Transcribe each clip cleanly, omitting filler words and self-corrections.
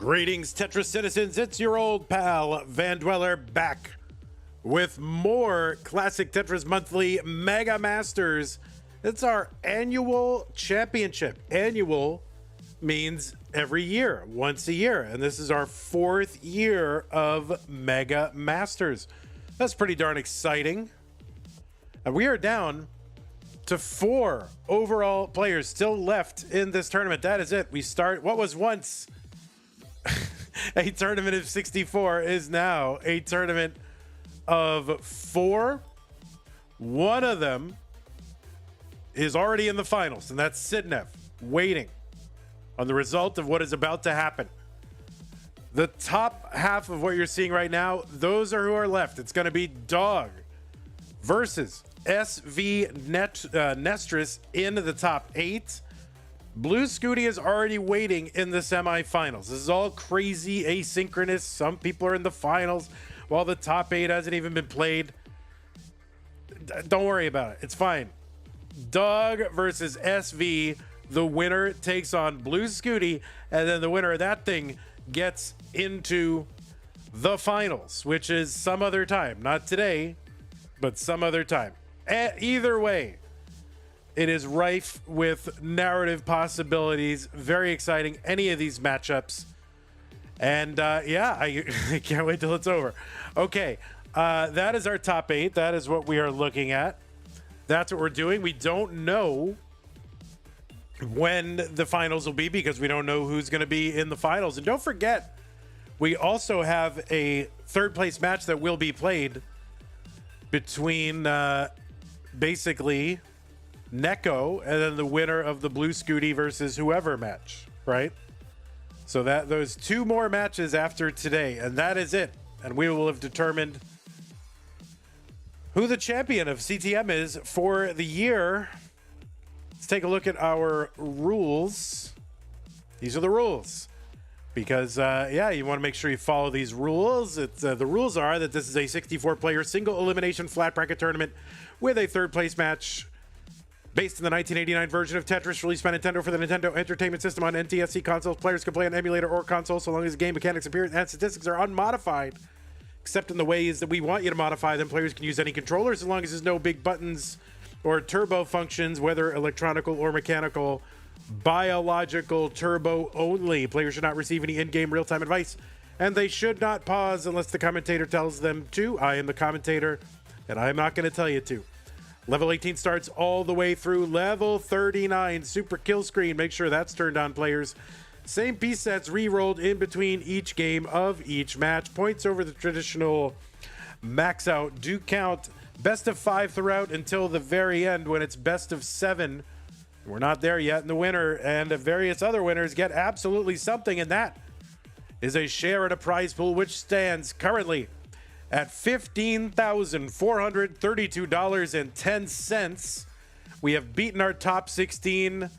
Greetings, Tetris citizens. It's your old pal, Van Dweller, back with more Classic Tetris Monthly Mega Masters. It's our annual championship. Annual means every year, once a year. And this is our 4th year of Mega Masters. That's pretty darn exciting. And we are down to 4 overall players still left in this tournament. That is it. We start what was once a tournament of 64 is now a tournament of 4. One of them is already in the finals, and that's Sidnev, waiting on the result of what is about to happen. The top half of what you're seeing right now, those are who are left. It's going to be Dog versus Nestris in the top 8. Blue Scooty is already waiting in the semifinals. This is all crazy asynchronous. Some people are in the finals while the top 8 hasn't even been played. Don't worry about it. It's fine. Dog versus SV. The winner takes on Blue Scooty, and then the winner of that thing gets into the finals, which is some other time. Not today, but some other time. Either way, it is rife with narrative possibilities. Very exciting. Any of these matchups. And yeah, I can't wait till it's over. Okay, that is our top 8. That is what we are looking at. That's what we're doing. We don't know when the finals will be because we don't know who's going to be in the finals. And don't forget, we also have a 3rd place match that will be played between basically Neko and then the winner of the Blue Scooty versus whoever match, right? So that those 2 more matches after today, and that is it. And we will have determined who the champion of CTM is for the year. Let's take a look at our rules. These are the rules. Because, yeah, you want to make sure you follow these rules. It's, the rules are that this is a 64-player single elimination flat bracket tournament with a 3rd place match based on the 1989 version of Tetris released by Nintendo for the Nintendo Entertainment System on NTSC consoles. Players can play on emulator or console so long as the game mechanics, appearance, and statistics are unmodified, except in the ways that we want you to modify them. Players can use any controllers as long as there's no big buttons or turbo functions, whether electronical or mechanical. Biological turbo only. Players should not receive any in-game real-time advice, and they should not pause unless the commentator tells them to. I am the commentator, and I am not going to tell you to. Level 18 starts all the way through level 39. Super kill screen. Make sure that's turned on, players. Same piece sets re-rolled in between each game of each match. Points over the traditional max out do count. Best of 5 throughout until the very end when it's best of 7. We're not there yet, and the winner and various other winners get absolutely something, and that is a share at a prize pool which stands currently at $15,432.10. We have beaten our top 16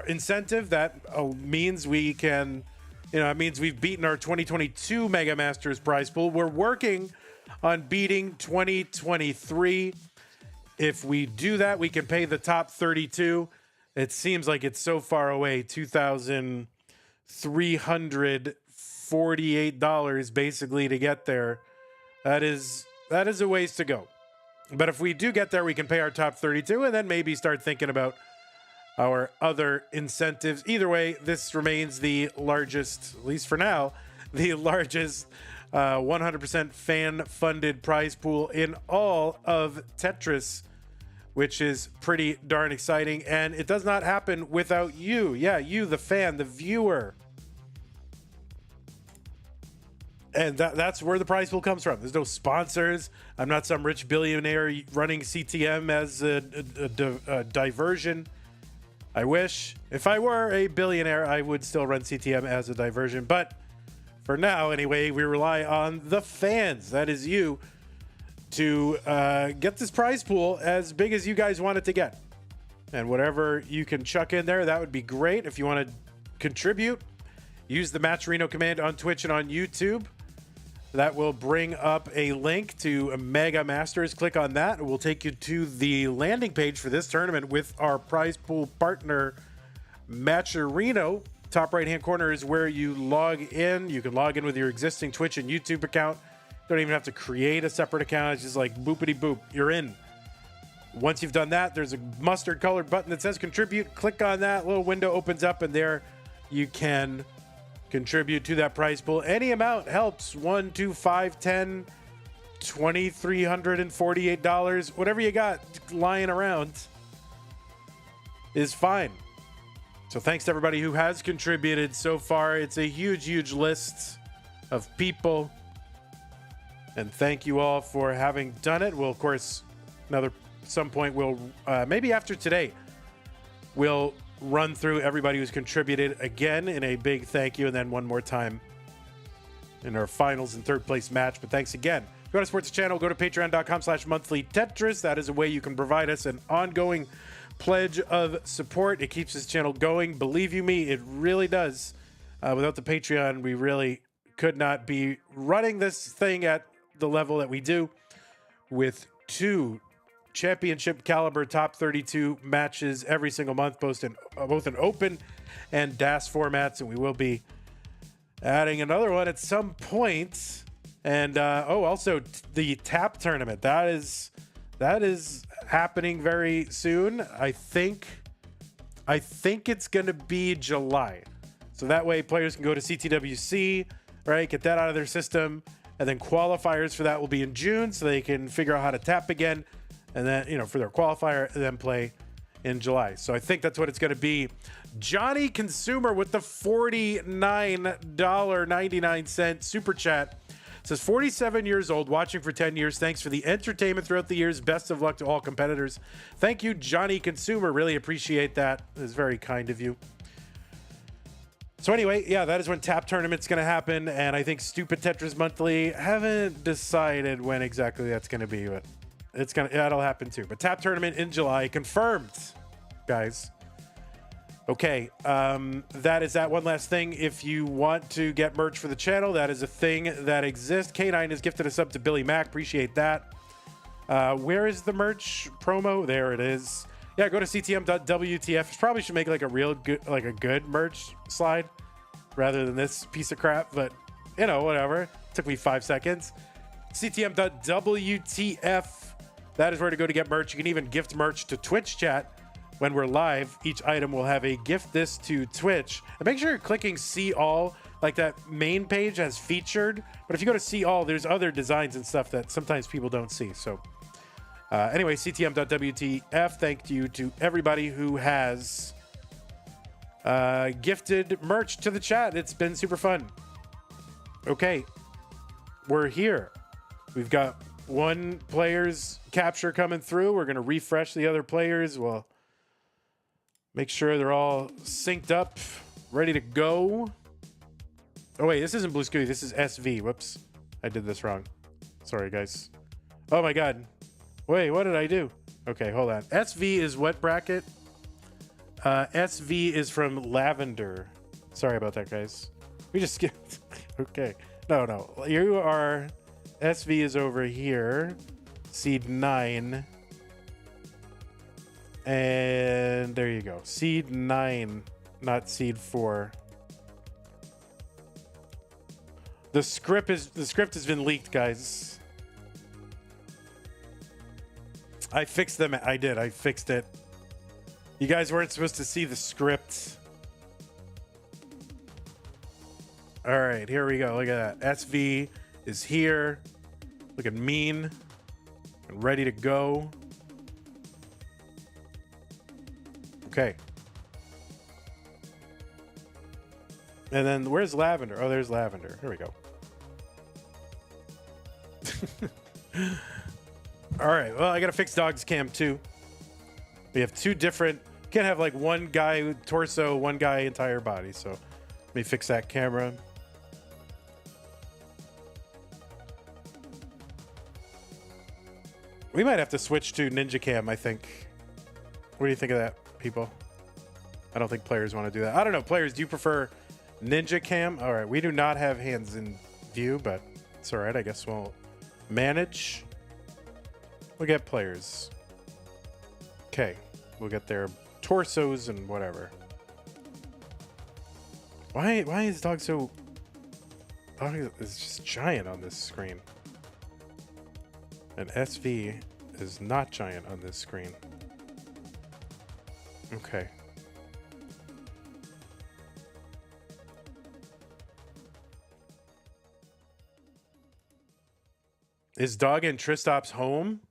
incentive. That means we can, it means we've beaten our 2022 Mega Masters prize pool. We're working on beating 2023. If we do that, we can pay the top 32. It seems like it's so far away, $2,348 basically to get there. That is a ways to go. But if we do get there, we can pay our top 32 and then maybe start thinking about our other incentives. Either way, this remains the largest, at least for now, the largest 100% fan-funded prize pool in all of Tetris, which is pretty darn exciting. And it does not happen without you. Yeah, you, the fan, the viewer. And that's where the prize pool comes from. There's no sponsors. I'm not some rich billionaire running CTM as a diversion. I wish. If I were a billionaire, I would still run CTM as a diversion. But for now, anyway, we rely on the fans. That is you to get this prize pool as big as you guys want it to get. And whatever you can chuck in there, that would be great. If you want to contribute, use the Matcherino command on Twitch and on YouTube. That will bring up a link to Mega Masters. Click on that. It will take you to the landing page for this tournament with our prize pool partner, Matcherino. top right-hand corner is where you log in. You can log in with your existing Twitch and YouTube account. Don't even have to create a separate account. It's just like boopity boop, you're in. Once you've done that, there's a mustard colored button that says contribute. Click on that, little window opens up, and there you can contribute to that prize pool. Any amount helps. $1, $2, $5, $10, $2,348, whatever you got lying around is fine. So thanks to everybody who has contributed so far. It's a huge, huge list of people. And thank you all for having done it. We'll, of course, some point we'll maybe after today we'll run through everybody who's contributed again in a big thank you, and then one more time in our finals and third place match. But thanks again. If you want to support the channel, go to patreon.com/monthly Tetris. That is a way you can provide us an ongoing pledge of support. It keeps this channel going. Believe you me, it really does. Without the Patreon, we really could not be running this thing at the level that we do, with 2 championship caliber top 32 matches every single month, both in open and DAS formats, and we will be adding another one at some point. And also the tap tournament that is happening very soon. I think it's gonna be July, so that way players can go to CTWC, right, get that out of their system, and then qualifiers for that will be in June, so they can figure out how to tap again. And then, for their qualifier, and then play in July. So I think that's what it's going to be. Johnny Consumer with the $49.99 super chat says, 47 years old, watching for 10 years. Thanks for the entertainment throughout the years. Best of luck to all competitors. Thank you, Johnny Consumer. Really appreciate that. It's very kind of you. So anyway, yeah, that is when Tap Tournament's going to happen. And I think Stupid Tetris Monthly, haven't decided when exactly that's going to be, but that'll happen too. But Tap Tournament in July confirmed, guys. Okay, that is that. One last thing. If you want to get merch for the channel, that is a thing that exists. K9 has gifted us up to Billy Mack. Appreciate that. Where is the merch promo? There it is. Yeah, go to ctm.wtf. Probably should make like a real good, like a good merch slide rather than this piece of crap, but you know, whatever. Took me 5 seconds. ctm.wtf. That is where to go to get merch. You can even gift merch to Twitch chat when we're live. Each item will have a gift this to Twitch. And make sure you're clicking see all, like that main page has featured. But if you go to see all, there's other designs and stuff that sometimes people don't see. So anyway, ctm.wtf. Thank you to everybody who has gifted merch to the chat. It's been super fun. Okay, we're here. We've got one player's capture coming through. We're going to refresh the other players. We'll make sure they're all synced up, ready to go. Oh, wait, this isn't Blue Scooty. This is SV. Whoops. I did this wrong. Sorry, guys. Oh, my God. Wait, what did I do? Okay, hold on. SV is what bracket? SV is from Lavender. Sorry about that, guys. We just skipped. Okay. No. You are... SV is over here. Seed 9. And there you go. Seed 9, not seed 4. The script has been leaked, guys. I fixed them. I did. I fixed it. You guys weren't supposed to see the script. All right, here we go. Look at that. SV is here, looking mean and ready to go. Okay. And then where's Lavender? Oh, there's Lavender. Here we go. All right. Well, I got to fix Dog's cam too. We have two different. Can't have like one guy torso, one guy entire body. So let me fix that camera. We might have to switch to Ninja Cam, I think. What do you think of that, people? I don't think players want to do that. I don't know. Players, do you prefer Ninja Cam? All right. We do not have hands in view, but it's all right. I guess we'll manage. We'll get players. Okay. We'll get their torsos and whatever. Why is dog so... Dog is just giant on this screen. And SV is not giant on this screen. Okay. Is Dog in Tristop's home?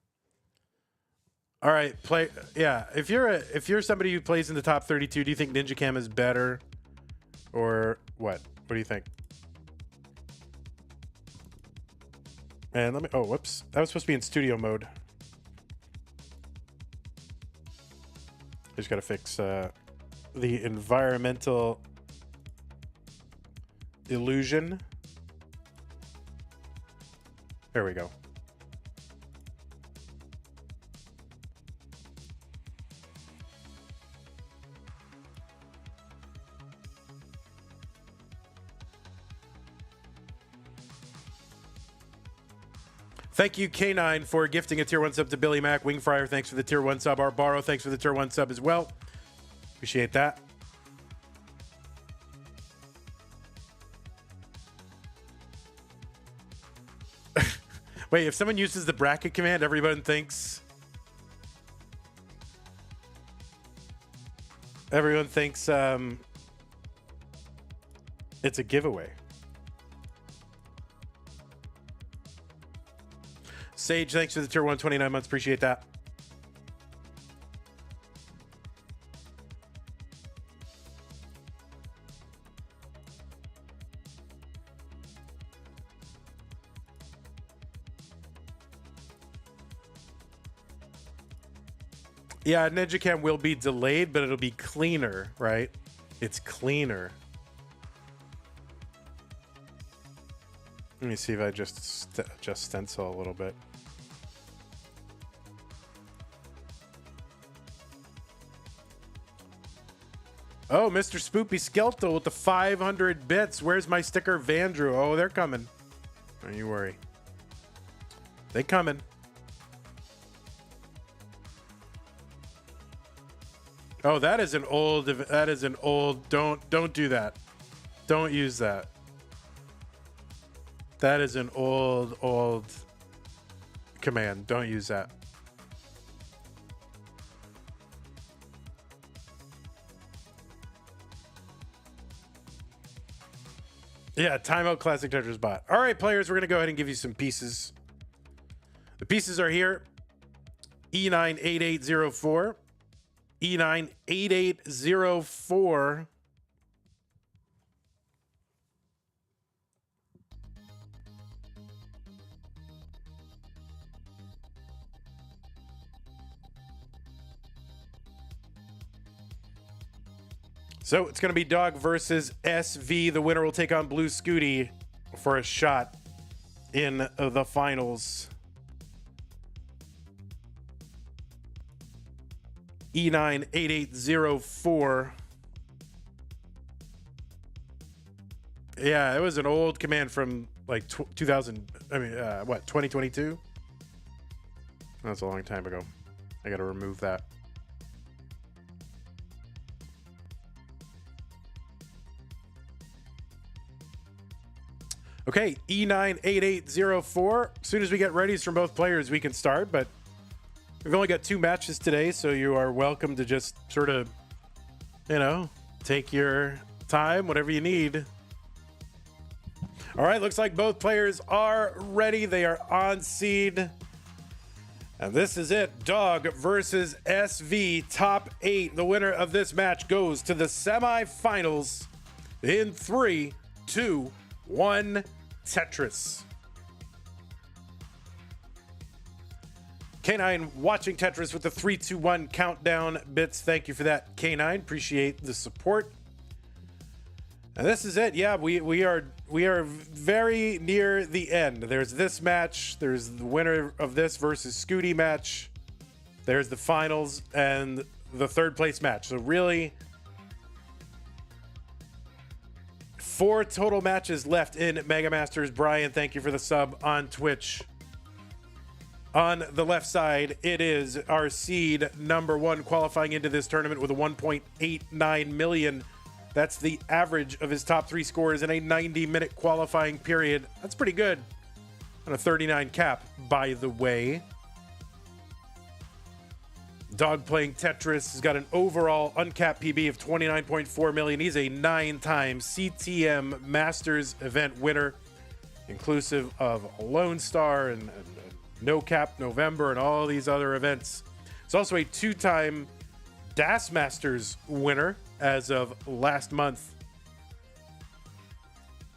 All right, play. Yeah, if you're somebody who plays in the top 32, do you think Ninja Cam is better, or what? What do you think? And let me. Oh, whoops! That was supposed to be in studio mode. Just gotta fix the environmental illusion. There we go. Thank you, K9, for gifting a tier 1 sub to Billy Mack. Wingfryer, thanks for the tier 1 sub. Arbaro, thanks for the tier 1 sub as well. Appreciate that. Wait, if someone uses the bracket command, everyone thinks... Everyone thinks it's a giveaway. Sage, thanks for the tier 1, 29 months. Appreciate that. Yeah, Ninja Cam will be delayed, but it'll be cleaner, right? It's cleaner. Let me see if I just adjust stencil a little bit. Oh, Mr. Spoopy Skeletal with the 500 bits. Where's my sticker, Vandrew? Oh, they're coming. Don't you worry. They coming. Oh, that is an old. That is an old. Don't do that. Don't use that. That is an old command. Don't use that. Yeah, timeout Classic Tetris bot. All right, players, we're going to go ahead and give you some pieces. The pieces are here. E98804. E98804. So it's going to be Dog versus SV. The winner will take on Blue Scooty for a shot in the finals. E98804. Yeah, it was an old command from like 2000. I mean, what, 2022? That's a long time ago. I got to remove that. Okay, E98804. As soon as we get readies from both players, we can start, but we've only got 2 matches today, so you are welcome to just sort of, you know, take your time, whatever you need. All right, looks like both players are ready. They are on seed. And this is it. Dog versus SV, top 8. The winner of this match goes to the semifinals in 3, 2, 1, Tetris. K9 watching Tetris with the 3, 2, 1 countdown bits. Thank you for that, K9. Appreciate the support. And this is it. Yeah, we are very near the end. There's this match. There's the winner of this versus SCUTI match. There's the finals and the 3rd place match. So really, 4 total matches left in Mega Masters. Brian, thank you for the sub on Twitch. On the left side, it is our seed number 1 qualifying into this tournament with a 1.89 million That's the average of his top 3 scores in a 90-minute qualifying period. That's pretty good on a 39 cap, by the way. Dog playing Tetris has got an overall uncapped PB of 29.4 million. He's a 9-time CTM Masters event winner, inclusive of Lone Star and No Cap November and all these other events. He's also a 2-time DAS Masters winner as of last month.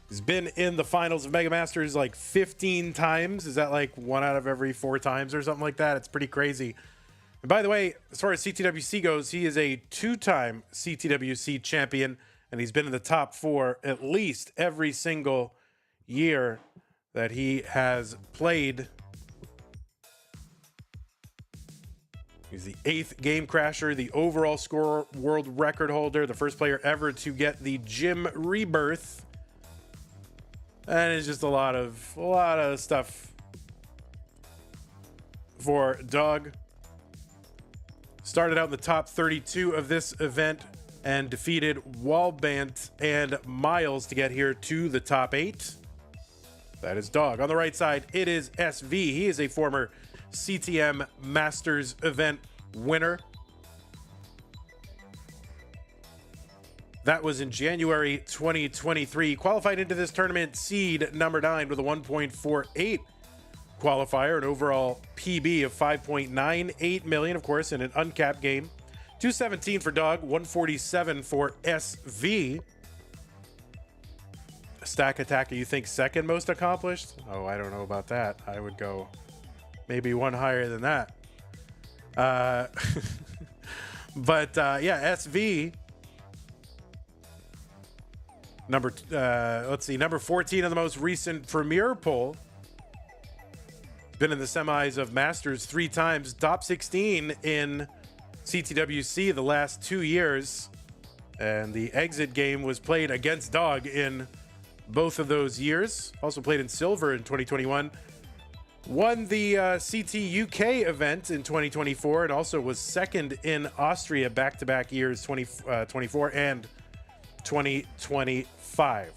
He's been in the finals of Mega Masters like 15 times. Is that like 1 out of every 4 times or something like that? It's pretty crazy. And by the way, as far as CTWC goes, he is a 2-time CTWC champion, and he's been in the top 4 at least every single year that he has played. He's the 8th game crasher, the overall score world record holder, the first player ever to get the gym rebirth. And it's just a lot of stuff for Dog. Started out in the top 32 of this event and defeated Wallbant and Miles to get here to the top 8. That is Dog. On the right side, it is SV. He is a former CTM Masters event winner. That was in January 2023. Qualified into this tournament seed number 9 with a 1.48 qualifier, an overall PB of 5.98 million, of course, in an uncapped game. 217 for Dog, 147 for SV. Stack Attacker, you think second most accomplished? Oh, I don't know about that. I would go maybe one higher than that. Yeah, SV. Number 14 on the most recent Premier poll. Been in the semis of Masters 3 times, top 16 in CTWC the last 2 years. And the exit game was played against Dog in both of those years. Also played in silver in 2021. Won the CT UK event in 2024 and also was second in Austria back-to-back years 2024 and 2025.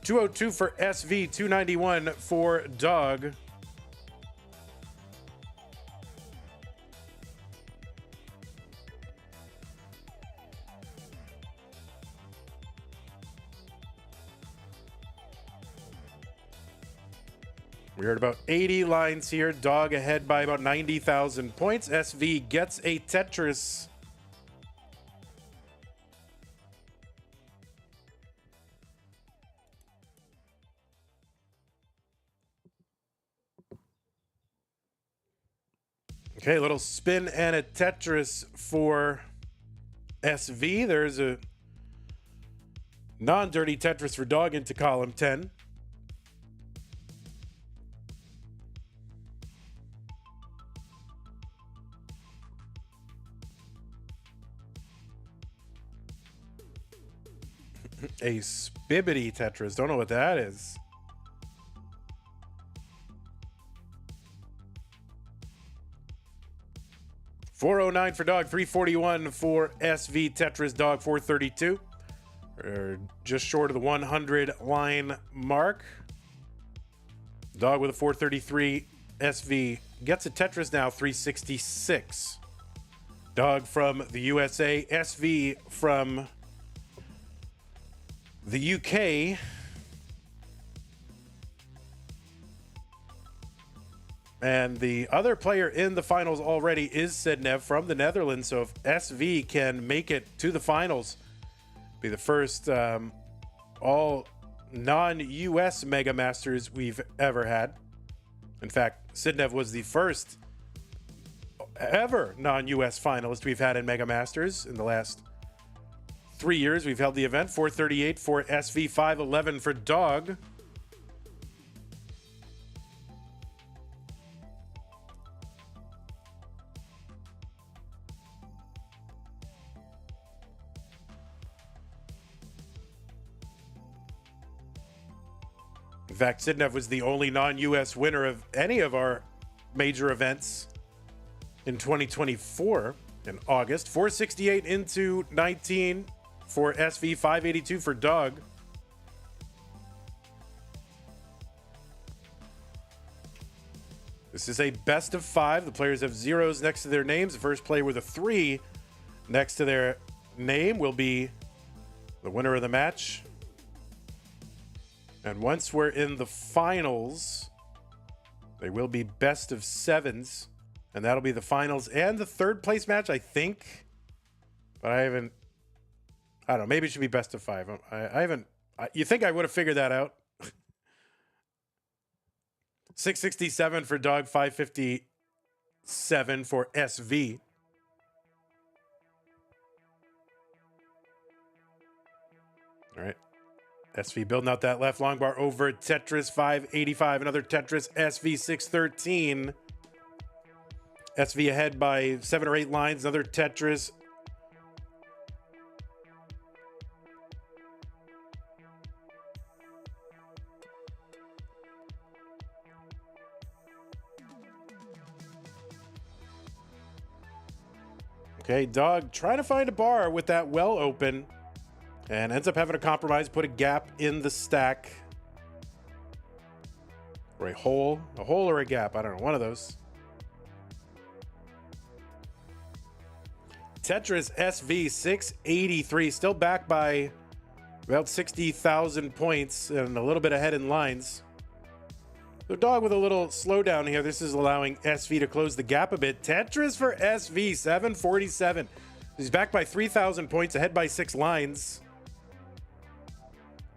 202 for SV, 291 for Dog. We're at about 80 lines here. Dog ahead by about 90,000 points. SV gets a Tetris. Okay, a little spin and a Tetris for SV. There's a non-dirty Tetris for Dog into column 10. A Spibbity Tetris. Don't know what that is. $409 for Dog, $341 for SV Tetris. Dog 432. Or just short of the 100 line mark. Dog with a 433. SV gets a Tetris now, 366. Dog from the USA. SV from the UK. And the other player in the finals already is Sidnev from the Netherlands. So if SV can make it to the finals, be the first all non-US Mega Masters we've ever had. In fact, Sidnev was the first ever non-US finalist we've had in Mega Masters in the last 3 years. We've held the event. 438 for SV, 511 for Dog. In fact, Sidnev was the only non-US winner of any of our major events in 2024 in August. 468 into 19. for SV, 582 for Dog. This is a best of 5. The players have zeros next to their names. The first player with a 3 next to their name will be the winner of the match. And once we're in the finals, they will be best of 7s. And that'll be the finals and the third place match, I think. But I don't know. Maybe it should be best of 5. You think I would have figured that out? 667 for Dog, 557 for SV. All right. SV building out that left long bar over Tetris 585. Another Tetris SV 613. SV ahead by 7 or 8 lines. Another Tetris. Okay, Dog trying to find a bar with that well open and ends up having to compromise, put a gap in the stack. Or a hole or a gap. I don't know, one of those. Tetris SV 683, still back by about 60,000 points and a little bit ahead in lines. So Dog with a little slowdown here. This is allowing SV to close the gap a bit. Tetris for SV, 747. He's back by 3,000 points, ahead by 6 lines.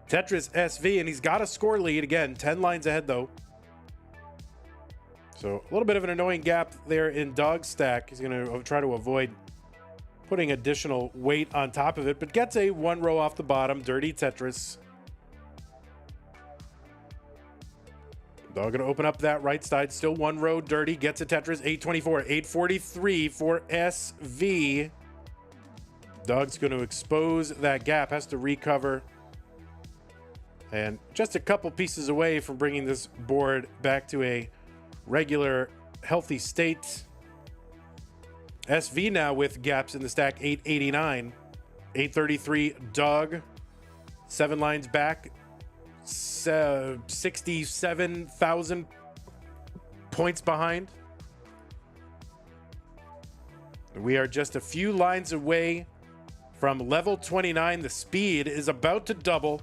Tetris SV, and he's got a score lead again. 10 lines ahead, though. So a little bit of an annoying gap there in Dog's stack. He's going to try to avoid putting additional weight on top of it, but gets a 1 row off the bottom. Dirty Tetris. Dog going to open up that right side. Still 1 row dirty. Gets a Tetris. 824. 843 for SV. Dog's going to expose that gap. Has to recover. And just a couple pieces away from bringing this board back to a regular, healthy state. SV now with gaps in the stack. 889. 833 Dog. 7 lines back. 67,000 points behind. We are just a few lines away from level 29. The speed is about to double.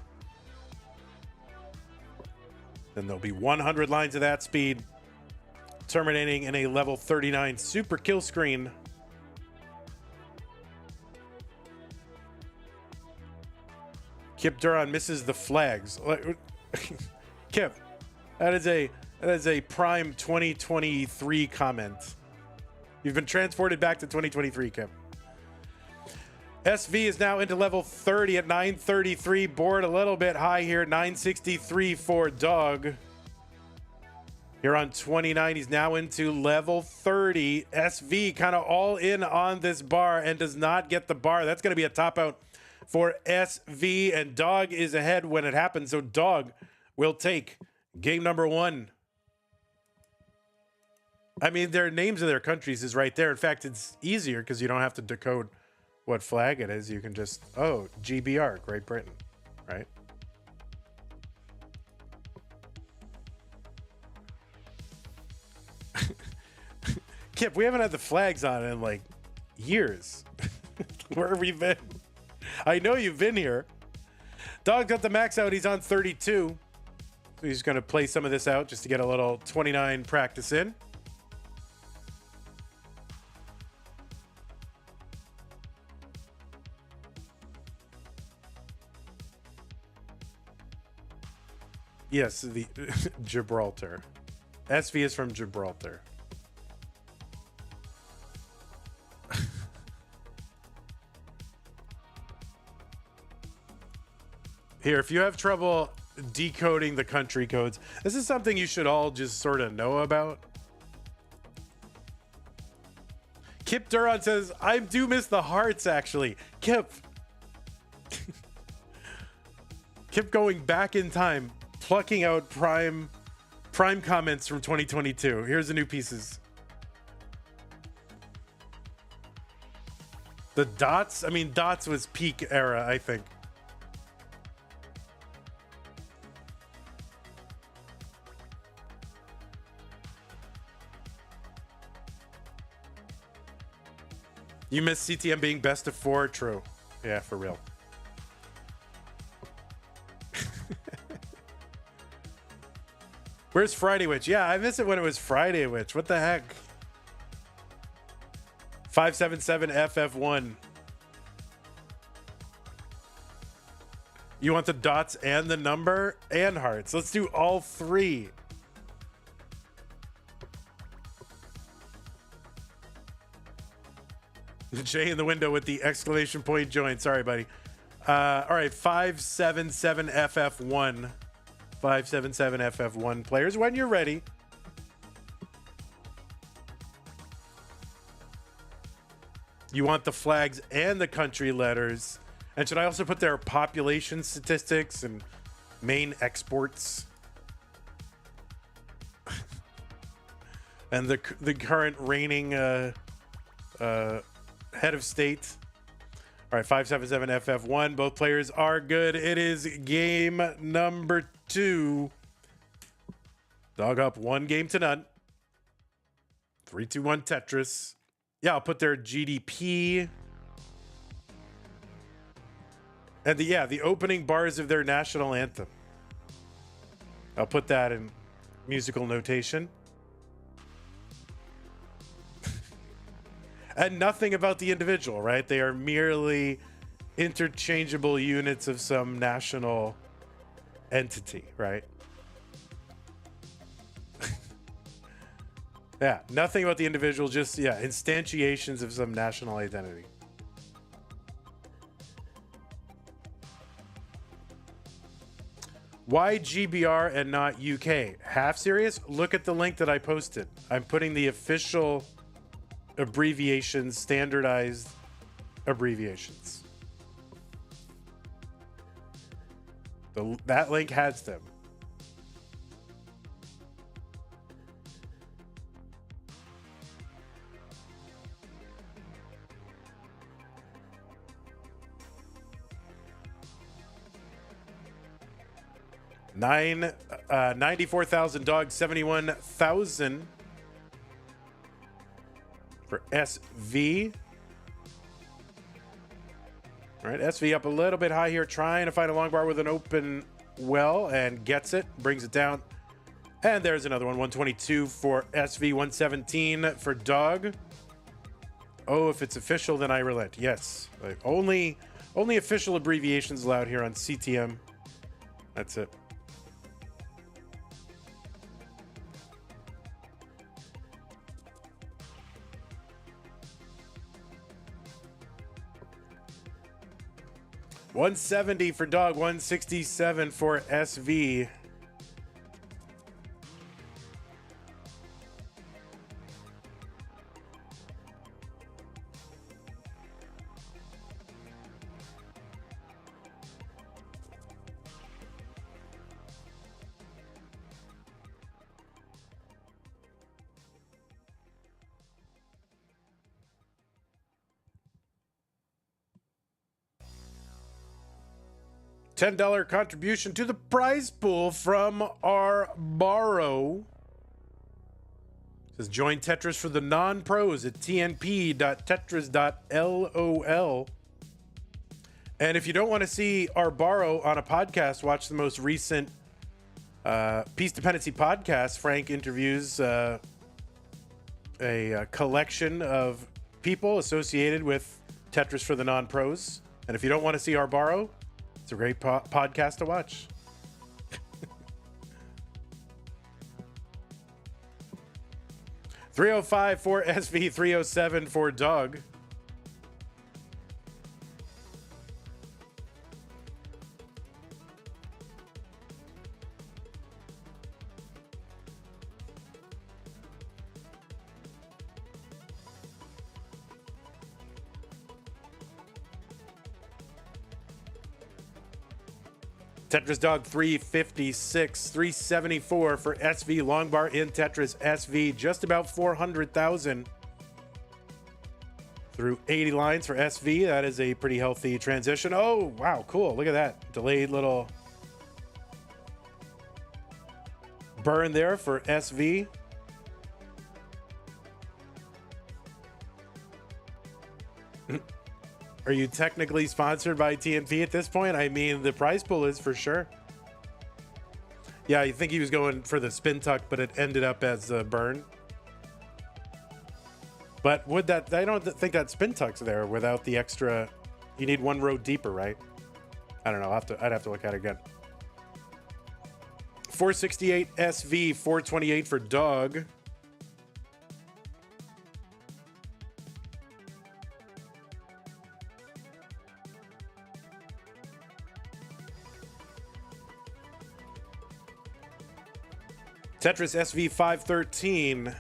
Then there'll be 100 lines of that speed, terminating in a level 39 super kill screen. Kip Duran misses the flags. Kip, that is a prime 2023 comment. You've been transported back to 2023, Kip. SV is now into level 30 at 933. Board a little bit high here. 963 for Dog. Here on 29, he's now into level 30. SV kind of all in on this bar and does not get the bar. That's going to be a top out for SV, and Dog is ahead when it happens. So Dog will take game number 1. I mean, their names of their countries is right there. In fact, it's easier because you don't have to decode what flag it is. You can just, oh, GBR, Great Britain, right? Kip, we haven't had the flags on in like years. Where have we been? I know you've been here. Dog got the max out. He's on 32. So he's going to play some of this out just to get a little 29 practice in. Yes, the Gibraltar. SV is from Gibraltar. Here, if you have trouble decoding the country codes, this is something you should all just sort of know about. Kip Duran says, I do miss the hearts, actually. Kip. Kip going back in time, plucking out prime comments from 2022. Here's the new pieces. The dots? I mean, dots was peak era, I think. You miss CTM being best of 4? True. Yeah, for real. Where's Friday Witch? Yeah, I miss it when it was Friday Witch. What the heck? 577FF1. You want the dots and the number and hearts. Let's do all three. Jay in the window with the exclamation point join. Sorry, buddy. All right, 577FF1. 577FF1 players, when you're ready. You want the flags and the country letters. And should I also put their population statistics and main exports? And the current reigning head of state. All right, 577FF1. Both players are good. It is game number 2. Dog up 1 game to none. 3, 2, 1 Tetris. Yeah, I'll put their GDP. And the opening bars of their national anthem. I'll put that in musical notation. And nothing about the individual, right? They are merely interchangeable units of some national entity, right? Yeah, nothing about the individual, just, instantiations of some national identity. Why GBR and not UK? Half serious? Look at the link that I posted. I'm putting the official abbreviations, standardized abbreviations. That link has them. $94,000 dogs, 71,000 for SV. All right, SV up a little bit high here, trying to find a long bar with an open well, and gets it, brings it down. And there's another one, 122 for SV, 117 for dog. Oh, if it's official, then I relent. Yes, like only official abbreviations allowed here on CTM. That's it. $170 for dog, 167 for SV. $10 contribution to the prize pool from our borrow. It says join Tetris for the non-pros at tnp.tetris.lol. And if you don't want to see our borrow on a podcast, watch the most recent Peace Dependency podcast. Frank interviews a collection of people associated with Tetris for the non-pros. And if you don't want to see our borrow, it's a great podcast to watch. $305 for SV, $307 for dog. Tetris Dog 356, 374 for SV. Long bar in Tetris SV, just about 400,000 through 80 lines for SV. That is a pretty healthy transition. Oh, wow, cool. Look at that. Delayed little burn there for SV. Are you technically sponsored by TNP at this point? I mean, the prize pool is for sure. Yeah, I think he was going for the spin tuck, but it ended up as a burn. But would that, I don't think that spin tuck's there without the extra, you need one row deeper, right? I don't know, I'd have to look at it again. 468 SV, 428 for Dog. Tetris SV 513.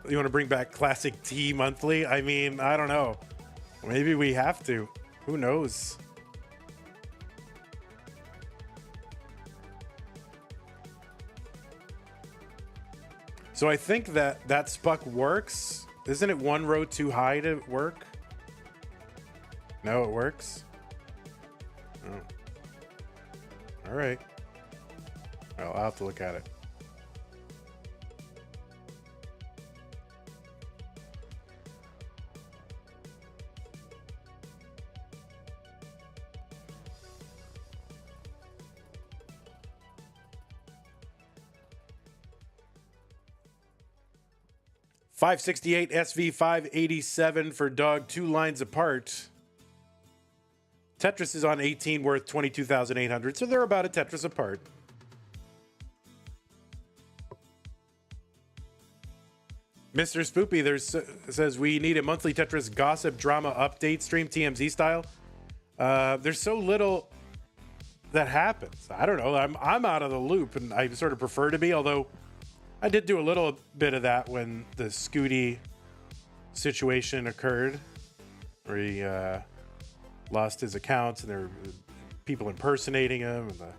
You want to bring back Classic T Monthly? I mean, I don't know. Maybe we have to. Who knows? So I think that Spuck works. Isn't it one row too high to work? No, it works. Oh. All right. Well, I'll have to look at it. $568 SV, $587 for Dog, 2 lines apart. Tetris is on 18, worth 22,800, so they're about a Tetris apart. Mr. Spoopy says we need a monthly Tetris gossip drama update stream, TMZ style. There's so little that happens. I don't know. I'm out of the loop, and I sort of prefer to be, although I did do a little bit of that when the SCUTI situation occurred, where he lost his accounts and there were people impersonating him, and the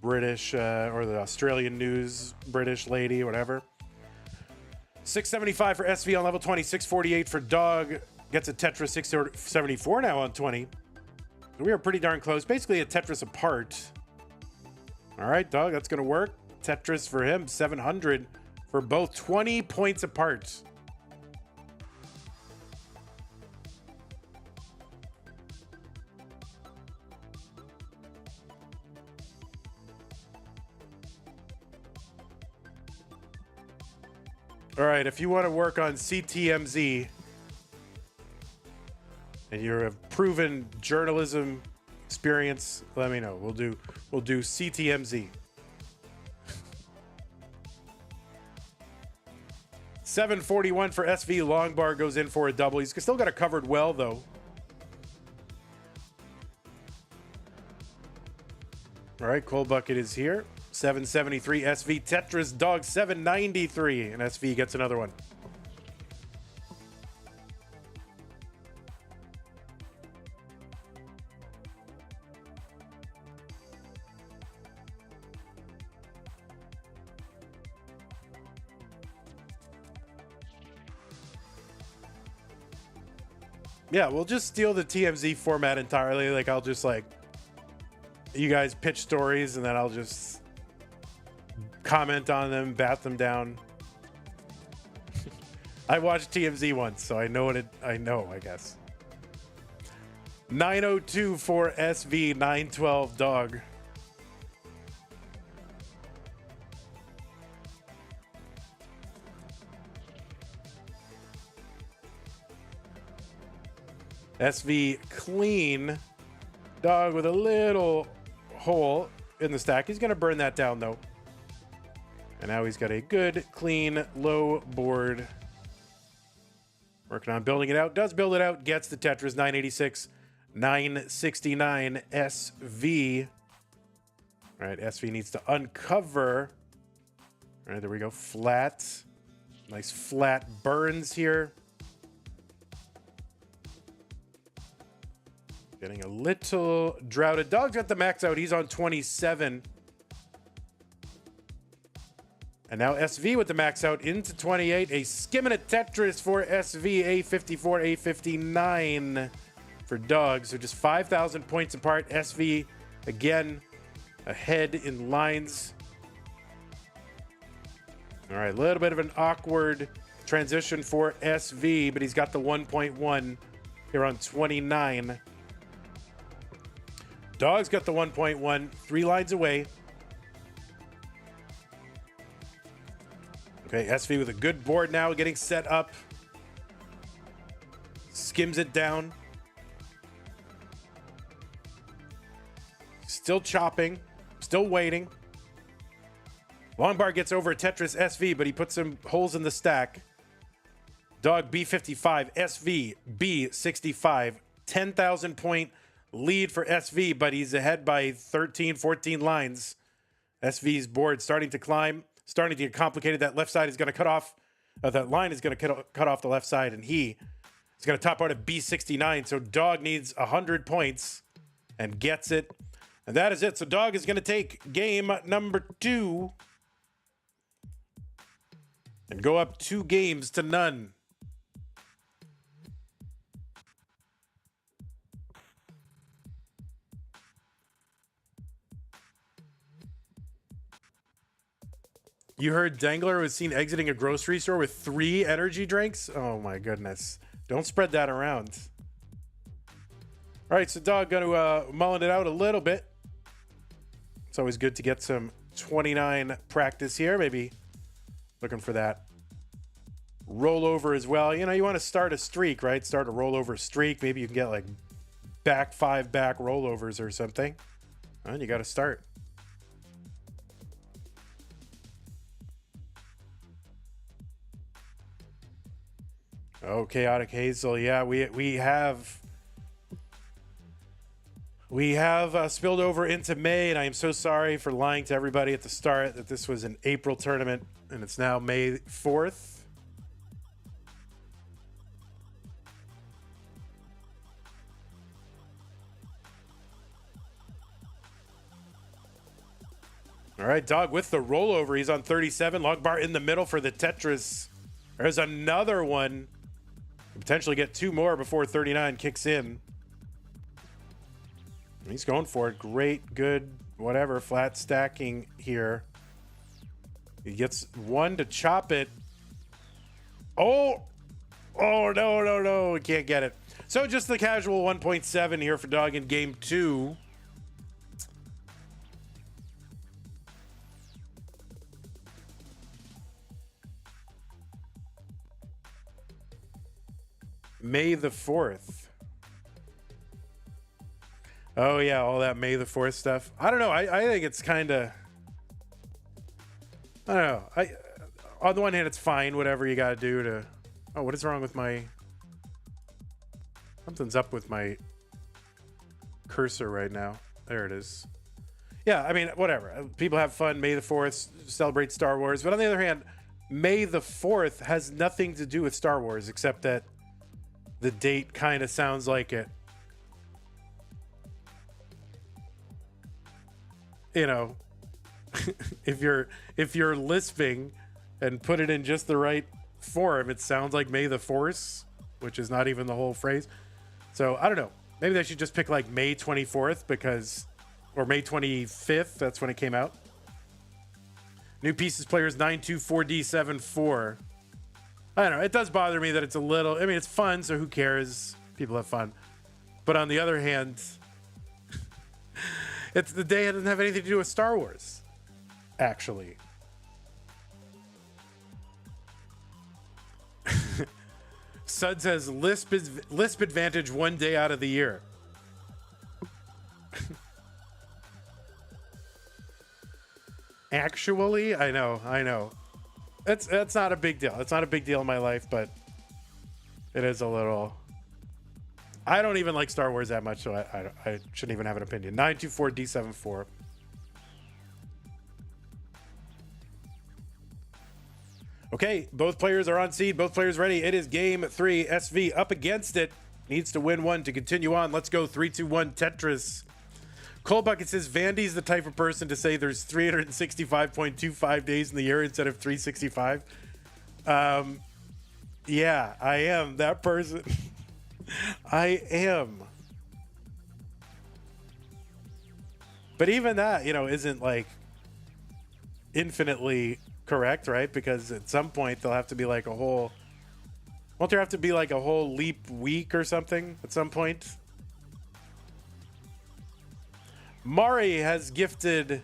British or the Australian news British lady, whatever. 675 for SV on level 20, 648 for Dog. Gets a Tetris 674 now on 20. So we are pretty darn close. Basically a Tetris apart. All right, Dog, that's going to work. Tetris for him, 700 for both, 20 points apart. All right, if you want to work on CTMZ and you're a proven journalism experience, let me know. We'll do CTMZ. 741 for SV. Long bar goes in for a double. He's still got it covered well, though. All right, Cold Bucket is here. 773 SV. Tetris Dog 793, and SV gets another one. Yeah, we'll just steal the TMZ format entirely. Like, I'll just, like, you guys pitch stories, and then I'll just comment on them, bat them down. I watched TMZ once, so I know what I guess. 902 for SV, 912 Dog. SV clean. Dog with a little hole in the stack. He's going to burn that down, though. And now he's got a good, clean, low board. Working on building it out. Does build it out. Gets the Tetris. 986, 969 SV. All right, SV needs to uncover. All right, there we go. Flat. Nice flat burns here. Getting a little droughted. Dog's got the max out. He's on 27. And now SV with the max out into 28. A skimming at Tetris for SV, A54, A59 for Doug. So just 5,000 points apart. SV again ahead in lines. All right, a little bit of an awkward transition for SV, but he's got the 1.1 here on 29. Dog's got the 1.1, 3 lines away. Okay, SV with a good board now, getting set up. Skims it down. Still chopping, still waiting. Longbar gets over Tetris SV, but he puts some holes in the stack. Dog B55, SV B65. 10,000 point lead for SV, but he's ahead by 13, 14 lines. SV's board starting to climb, starting to get complicated. That left side is going to cut off. That line is going to cut off the left side, and he is going to top out at B69. So Dog needs 100 points and gets it. And that is it. So Dog is going to take game number 2 and go up 2 games to none. You heard Dangler was seen exiting a grocery store with 3 energy drinks? Oh my goodness. Don't spread that around. All right, so Dog going to mullen it out a little bit. It's always good to get some 29 practice here. Maybe looking for that rollover as well. You know, you want to start a streak, right? Start a rollover streak. Maybe you can get like back 5 back rollovers or something. And you got to start. Oh, Chaotic Hazel. Yeah, we have spilled over into May, and I am so sorry for lying to everybody at the start that this was an April tournament, and it's now May 4th. All right, Dog with the rollover. He's on 37. Longbar in the middle for the Tetris. There's another one. Potentially get 2 more before 39 kicks in. He's going for it. Great, good, whatever, flat stacking here. He gets 1 to chop it. Oh, no. He can't get it. So just the casual 1.7 here for Dog in game 2. May the 4th. Oh, yeah, all that May the 4th stuff. I don't know. I think it's kind of... I don't know. On the one hand, it's fine, whatever you got to do to... Oh, what is wrong with my... Something's up with my cursor right now. There it is. Yeah, I mean, whatever. People have fun. May the 4th, celebrate Star Wars. But on the other hand, May the 4th has nothing to do with Star Wars, except that the date kind of sounds like it. You know, if you're lisping and put it in just the right form, it sounds like May the 4th, which is not even the whole phrase. So I don't know. Maybe they should just pick like May 24th because, or May 25th. That's when it came out. New pieces players 924D74. I don't know. It does bother me that it's a little... I mean, it's fun, so who cares? People have fun. But on the other hand, it's the day that doesn't have anything to do with Star Wars, actually. Sud says, Lisp advantage 1 day out of the year. Actually, I know. That's not a big deal. It's not a big deal in my life, but it is a little... I don't even like Star Wars that much, so I shouldn't even have an opinion. 924D74. Okay, both players are on seed. Both players ready. It is game 3. SV up against it. Needs to win 1 to continue on. Let's go 3-2-1 Tetris. Cold Bucket says Vandy's the type of person to say there's 365.25 days in the year instead of 365. Yeah, I am that person. I am. But even that, you know, isn't like infinitely correct, right? Because at some point there'll have to be like a whole, won't there have to be like a whole leap week or something at some point? Mari has gifted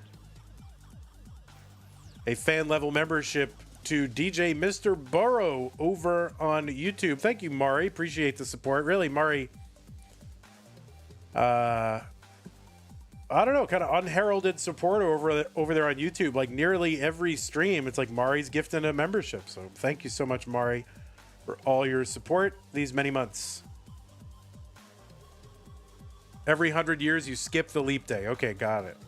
a fan level membership to DJ Mr. Burrow over on YouTube. Thank you, Mari. Appreciate the support. Really, Mari, I don't know, kind of unheralded support over there on YouTube. Like nearly every stream, it's like Mari's gifting a membership. So thank you so much, Mari, for all your support these many months. Every 100 years, you skip the leap day. Okay, got it.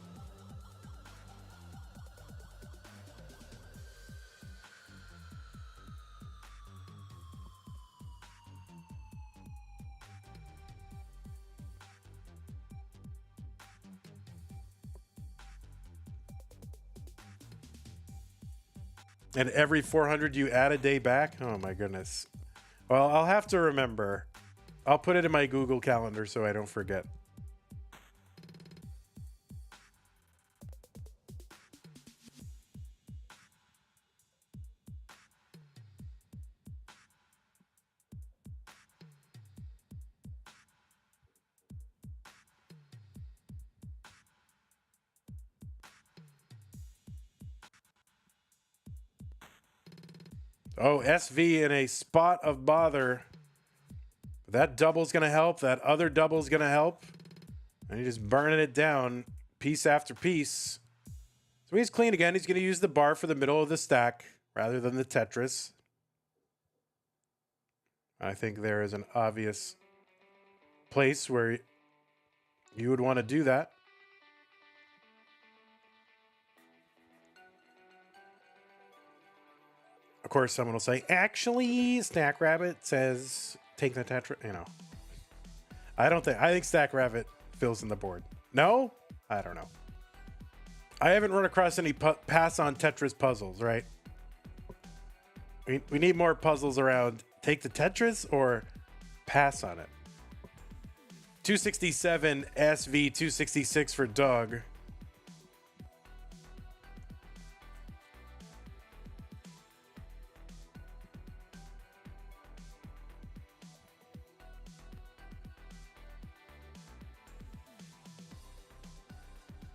And every 400 you add a day back? Oh my goodness. Well, I'll have to remember. I'll put it in my Google Calendar so I don't forget. Oh, SV in a spot of bother. That double's going to help. That other double's going to help. And he's just burning it down piece after piece. So he's clean again. He's going to use the bar for the middle of the stack rather than the Tetris. I think there is an obvious place where you would want to do that. Of course, someone will say, actually, Stack Rabbit says take the Tetris. You know, I think Stack Rabbit fills in the board. No, I don't know. I haven't run across any pass on Tetris puzzles, right? We need more puzzles around take the Tetris or pass on it. 267 SV, 266 for Doug.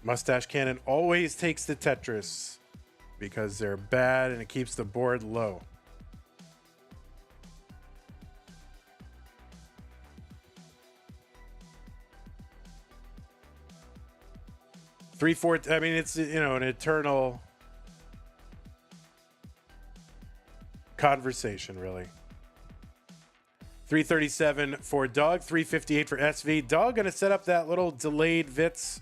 Mustache Cannon always takes the Tetris because they're bad and it keeps the board low. I mean, it's, you know, an eternal conversation, really. 337 for Doug, 358 for SV. Doug going to set up that little delayed Vitz.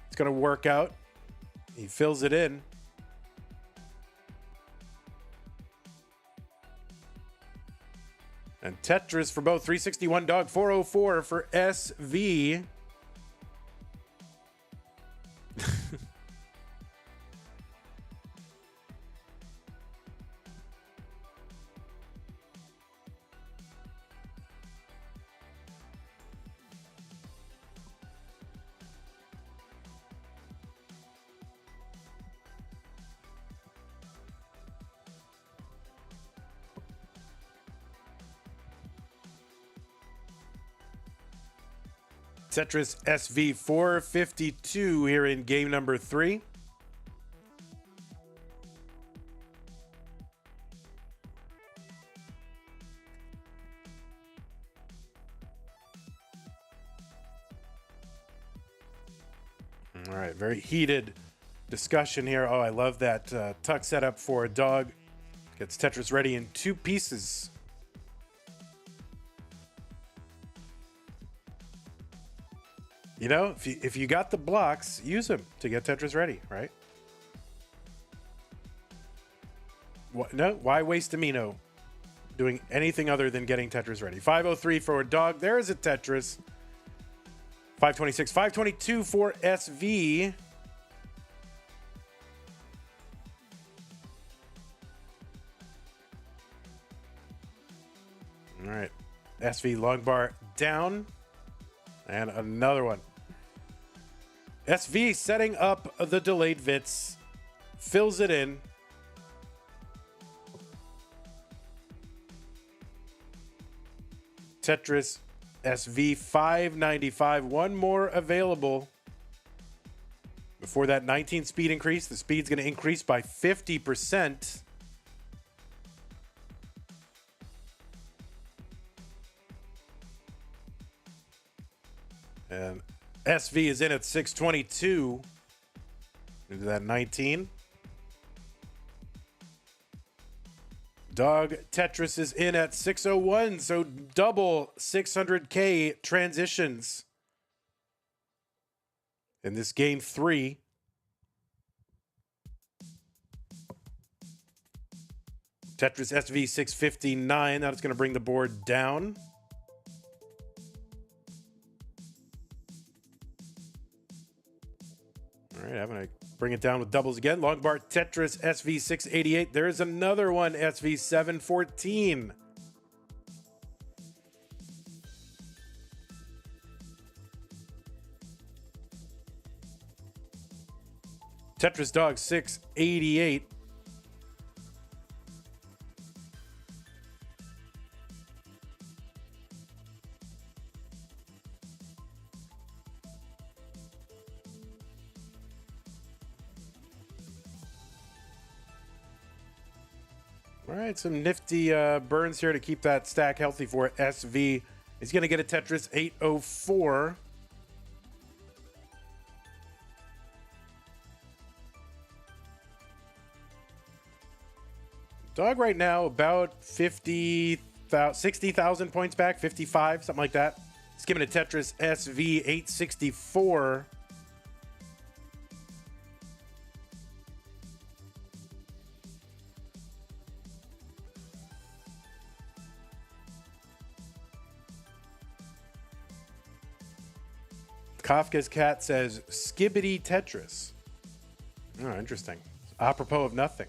It's going to work out. He fills it in. And Tetris for both. 361 Dog, 404 for SV. Tetris SV 452 here in game number 3. All right, very heated discussion here. Oh, I love that tuck setup for Dog. Gets Tetris ready in 2 pieces. You know, if you got the blocks, use them to get Tetris ready, right? Why waste amino doing anything other than getting Tetris ready? 503 for Dog. There is a Tetris. 526, 522 for SV. All right. SV long bar down. And another one. SV setting up the delayed Vits. Fills it in. Tetris SV 595. One more available. Before that 19 speed increase, the speed's going to increase by 50%. And SV is in at 622. Into that 19. Dog Tetris is in at 601, so double 600K transitions in this game 3. Tetris SV 659, that is going to bring the board down. All right, I'm going to bring it down with doubles again. Long bar Tetris SV 688. There's another one, SV 714. Tetris Dog 688. All right, some nifty burns here to keep that stack healthy for SV. He's going to get a Tetris 804. Dog right now about 60,000 points back, 55, something like that. He's giving a Tetris SV 864. Kafka's cat says Skibbity Tetris. Oh, interesting. Apropos of nothing.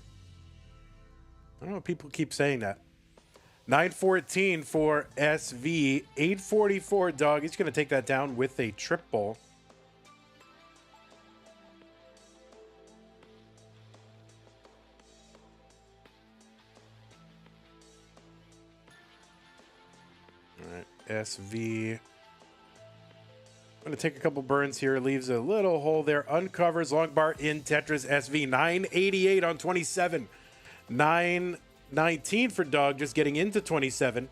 I don't know, people keep saying that. 914 for SV. 844 Dog. He's going to take that down with a triple. All right, SV. I'm going to take a couple burns here. Leaves a little hole there. Uncovers long bar in Tetris SV. 988 on 27. 919 for Dog, just getting into 27.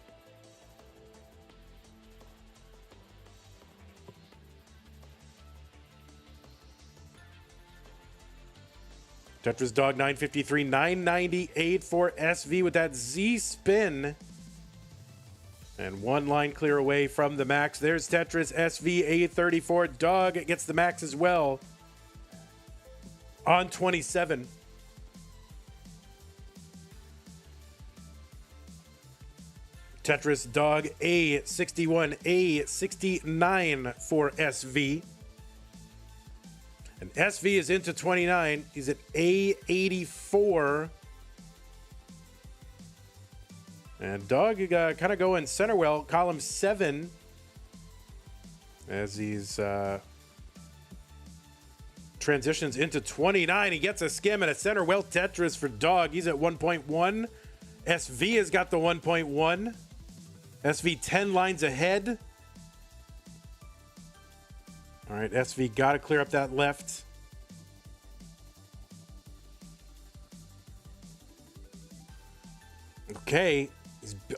Tetris Dog 953. 998 for SV with that Z spin. And one line clear away from the max. There's Tetris SV 834. Dog gets the max as well on 27. Tetris Dog A61, A69 for SV. And SV is into 29. He's at A84. And Dog kind of going center well, column 7, as he's transitions into 29. He gets a skim and a center well Tetris for Dog. He's at 1.1. SV has got the 1.1. SV 10 lines ahead. All right, SV got to clear up that left. Okay.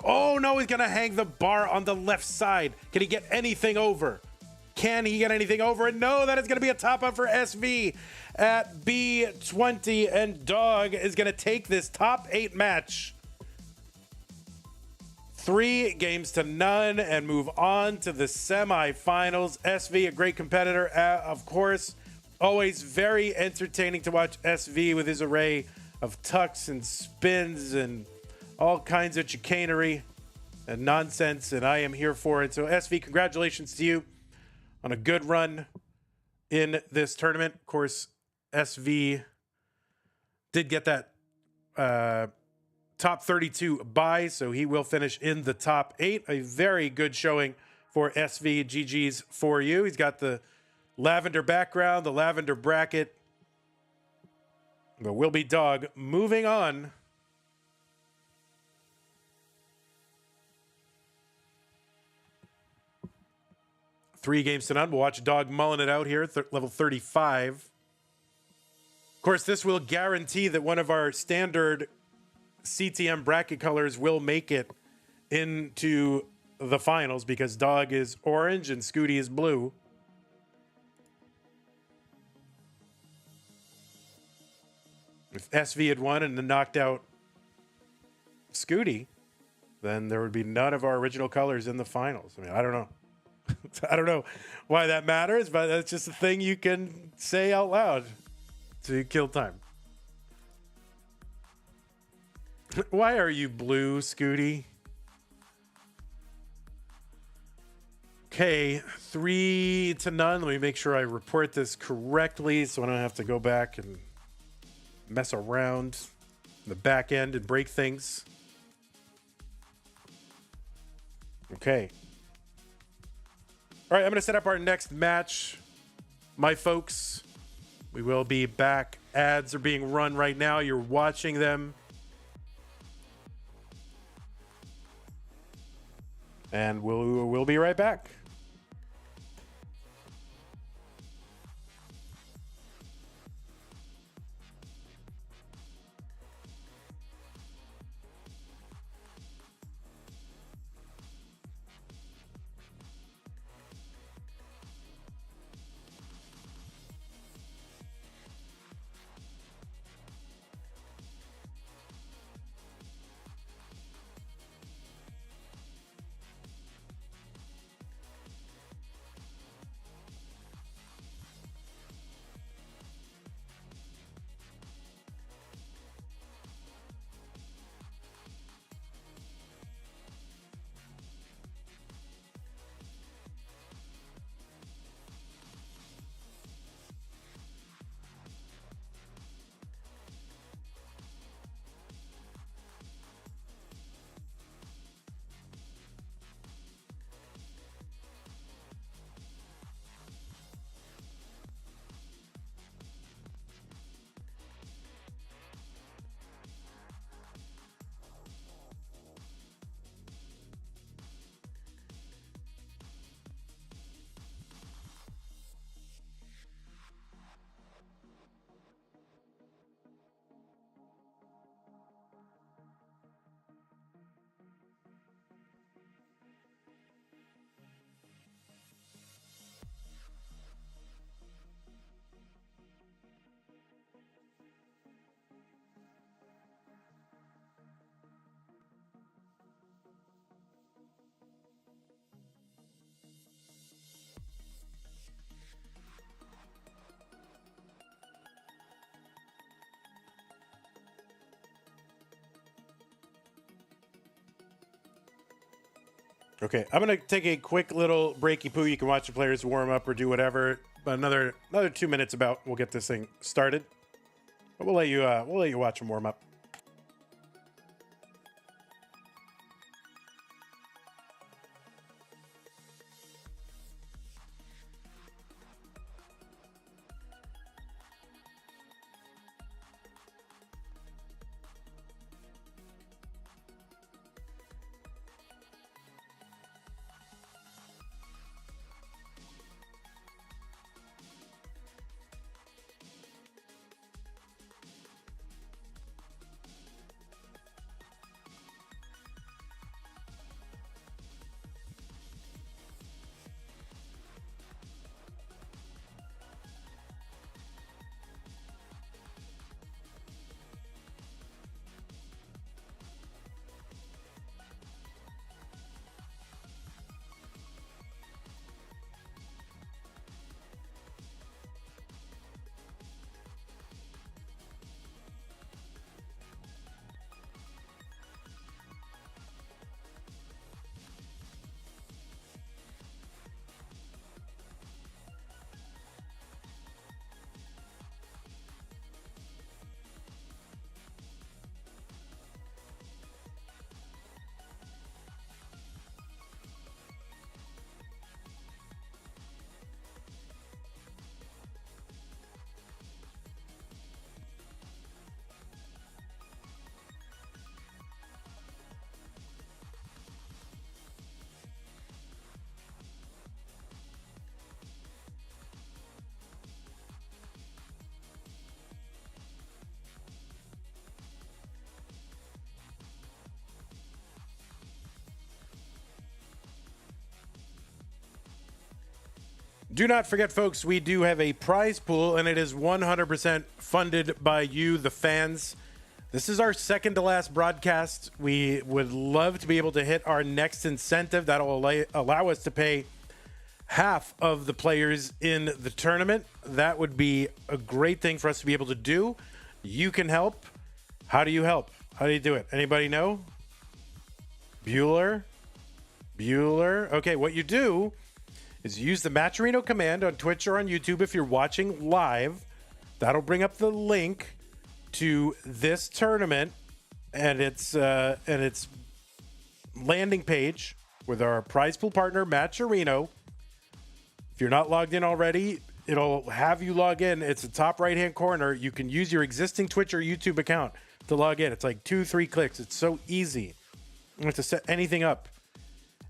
Oh, no, he's going to hang the bar on the left side. Can he get anything over? Can he get anything over? And no, that is going to be a top up for SV at B20. And Dog is going to take this top 8 match 3 games to none and move on to the semifinals. SV, a great competitor, of course. Always very entertaining to watch SV with his array of tucks and spins and all kinds of chicanery and nonsense, and I am here for it. So SV, congratulations to you on a good run in this tournament. Of course, SV did get that top 32 bye, so he will finish in the top 8. A very good showing for SV. GG's for you. He's got the lavender background, the lavender bracket. But Will Be Dog moving on. Three games to none. We'll watch Dog mulling it out here, level 35. Of course, this will guarantee that one of our standard CTM bracket colors will make it into the finals because Dog is orange and SCUTI is blue. If SV had won and then knocked out SCUTI, then there would be none of our original colors in the finals. I mean, I don't know. I don't know why that matters, but that's just a thing you can say out loud to kill time. Why are you blue, SCUTI? Okay, 3-0. Let me make sure I report this correctly so I don't have to go back and mess around in the back end and break things. Okay. All right, I'm going to set up our next match, my folks. We will be back. Ads are being run right now. You're watching them. And we'll be right back. Okay, I'm gonna take a quick little breaky poo. You can watch the players warm up or do whatever. But another 2 minutes about, we'll get this thing started. But we'll let you watch them warm up. Do not forget, folks, we do have a prize pool, and it is 100% funded by you, the fans. This is our second to last broadcast. We would love to be able to hit our next incentive. That'll allow us to pay half of the players in the tournament. That would be a great thing for us to be able to do. You can help. How do you help? How do you do it? Anybody know? Bueller? Okay, what you do is use the Matcherino command on Twitch or on YouTube if you're watching live. That'll bring up the link to this tournament and its landing page with our prize pool partner, Matcherino. If you're not logged in already, it'll have you log in. It's the top right-hand corner. You can use your existing Twitch or YouTube account to log in. It's like 2-3 clicks. It's so easy. You don't have to set anything up.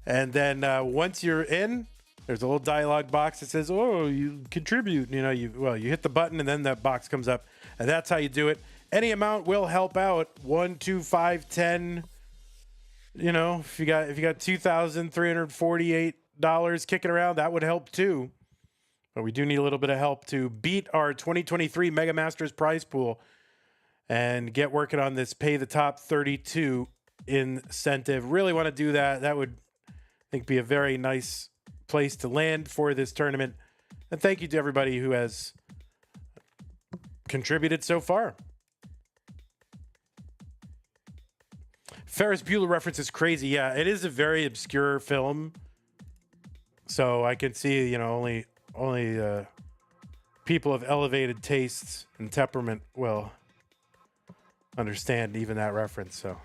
And then once you're in, there's a little dialog box that says, "Oh, you contribute." You know, you hit the button and then that box comes up, and that's how you do it. Any amount will help out. 1, 2, 5, 10. You know, if you got $2,348 kicking around, that would help too. But we do need a little bit of help to beat our 2023 Mega Masters prize pool and get working on this pay the top 32 incentive. Really want to do that. That would, I think, be a very nice place to land for this tournament. And thank you to everybody who has contributed so far. Ferris Bueller reference is crazy. Yeah, it is a very obscure film. So I can see, you know, only people of elevated tastes and temperament will understand even that reference. So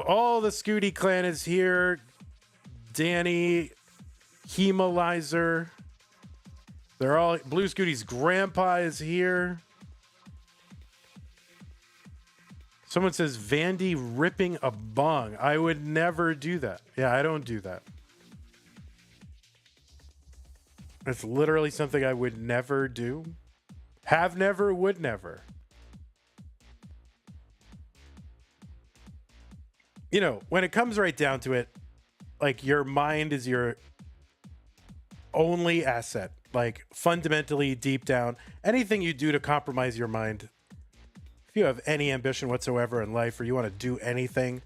all the SCUTI clan is here. Danny, Hemalizer. They're all, Blue Scooty's grandpa is here. Someone says Vandy ripping a bong. I would never do that. Yeah, I don't do that. It's literally something I would never do. Have never, would never. You know, when it comes right down to it, like, your mind is your only asset. Like, fundamentally, deep down, anything you do to compromise your mind, if you have any ambition whatsoever in life, or you want to do anything,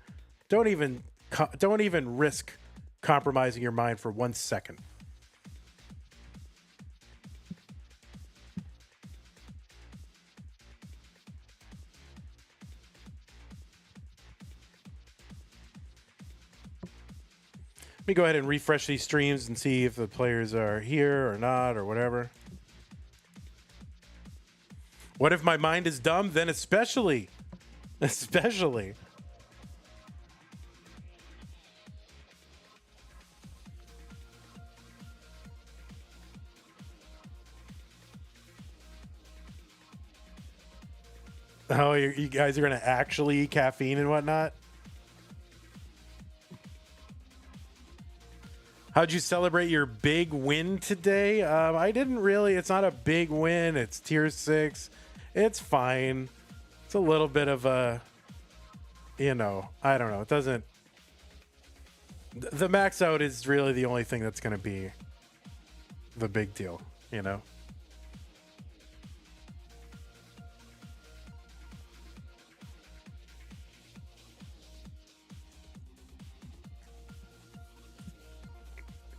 don't even risk compromising your mind for 1 second. Let me go ahead and refresh these streams and see if the players are here or not or whatever. What if my mind is dumb? Then especially. Oh, you guys are going to actually eat caffeine and whatnot? How'd you celebrate your big win today? I didn't really. It's not a big win. It's tier 6. It's fine. It's a little bit of a, you know, I don't know. It doesn't. The max out is really the only thing that's going to be the big deal, you know?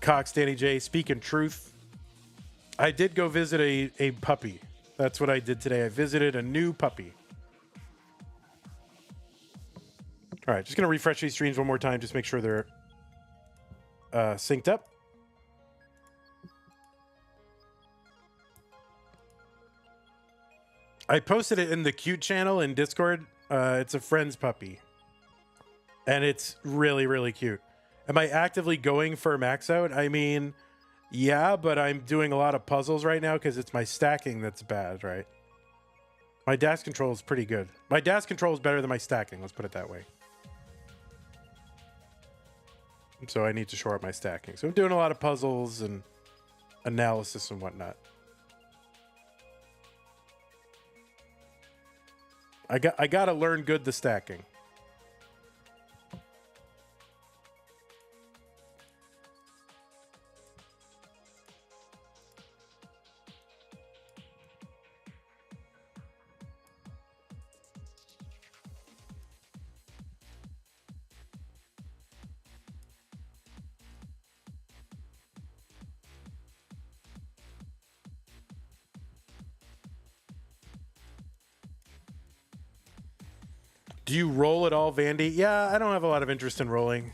Cox, Danny J, speaking truth. I did go visit a puppy. That's what I did today. I visited a new puppy. All right, just going to refresh these streams one more time. Just make sure they're synced up. I posted it in the cute channel in Discord. It's a friend's puppy. And it's really, really cute. Am I actively going for max out? I mean, yeah, but I'm doing a lot of puzzles right now because it's my stacking that's bad, right? My dash control is pretty good. My dash control is better than my stacking, let's put it that way. So I need to shore up my stacking. So I'm doing a lot of puzzles and analysis and whatnot. I got to learn good the stacking. Do you roll at all, Vandy? Yeah, I don't have a lot of interest in rolling.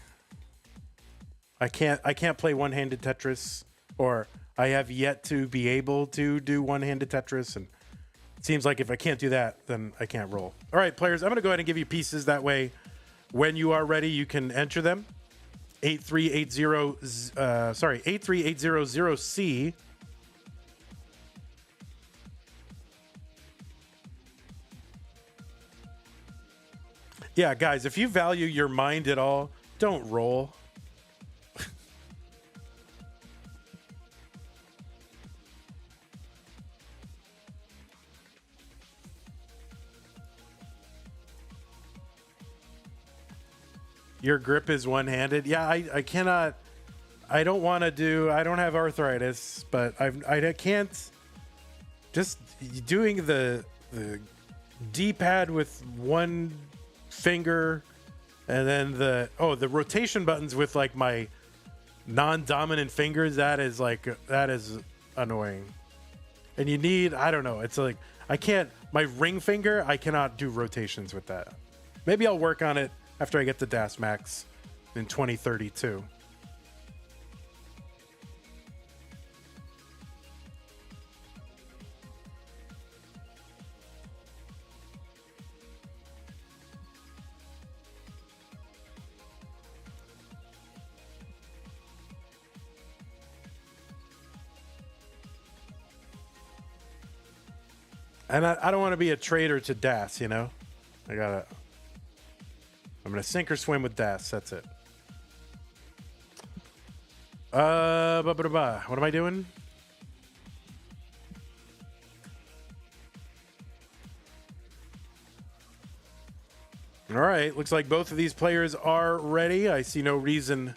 I can't play one-handed Tetris, or I have yet to be able to do one-handed Tetris, and it seems like if I can't do that, then I can't roll. All right, players, I'm going to go ahead and give you pieces. That way, when you are ready, you can enter them. 83800C. Yeah, guys, if you value your mind at all, don't roll. Your grip is one-handed. Yeah, I cannot. I don't want to do. I don't have arthritis, but I can't. Just doing the D-pad with one finger, and then the rotation buttons with like my non-dominant fingers. That is annoying. And you need. I don't know. It's like I can't. My ring finger. I cannot do rotations with that. Maybe I'll work on it after I get the DAS Max in 2032. And I don't want to be a traitor to DAS, you know? I'm going to sink or swim with DAS. That's it. What am I doing? All right. Looks like both of these players are ready. I see no reason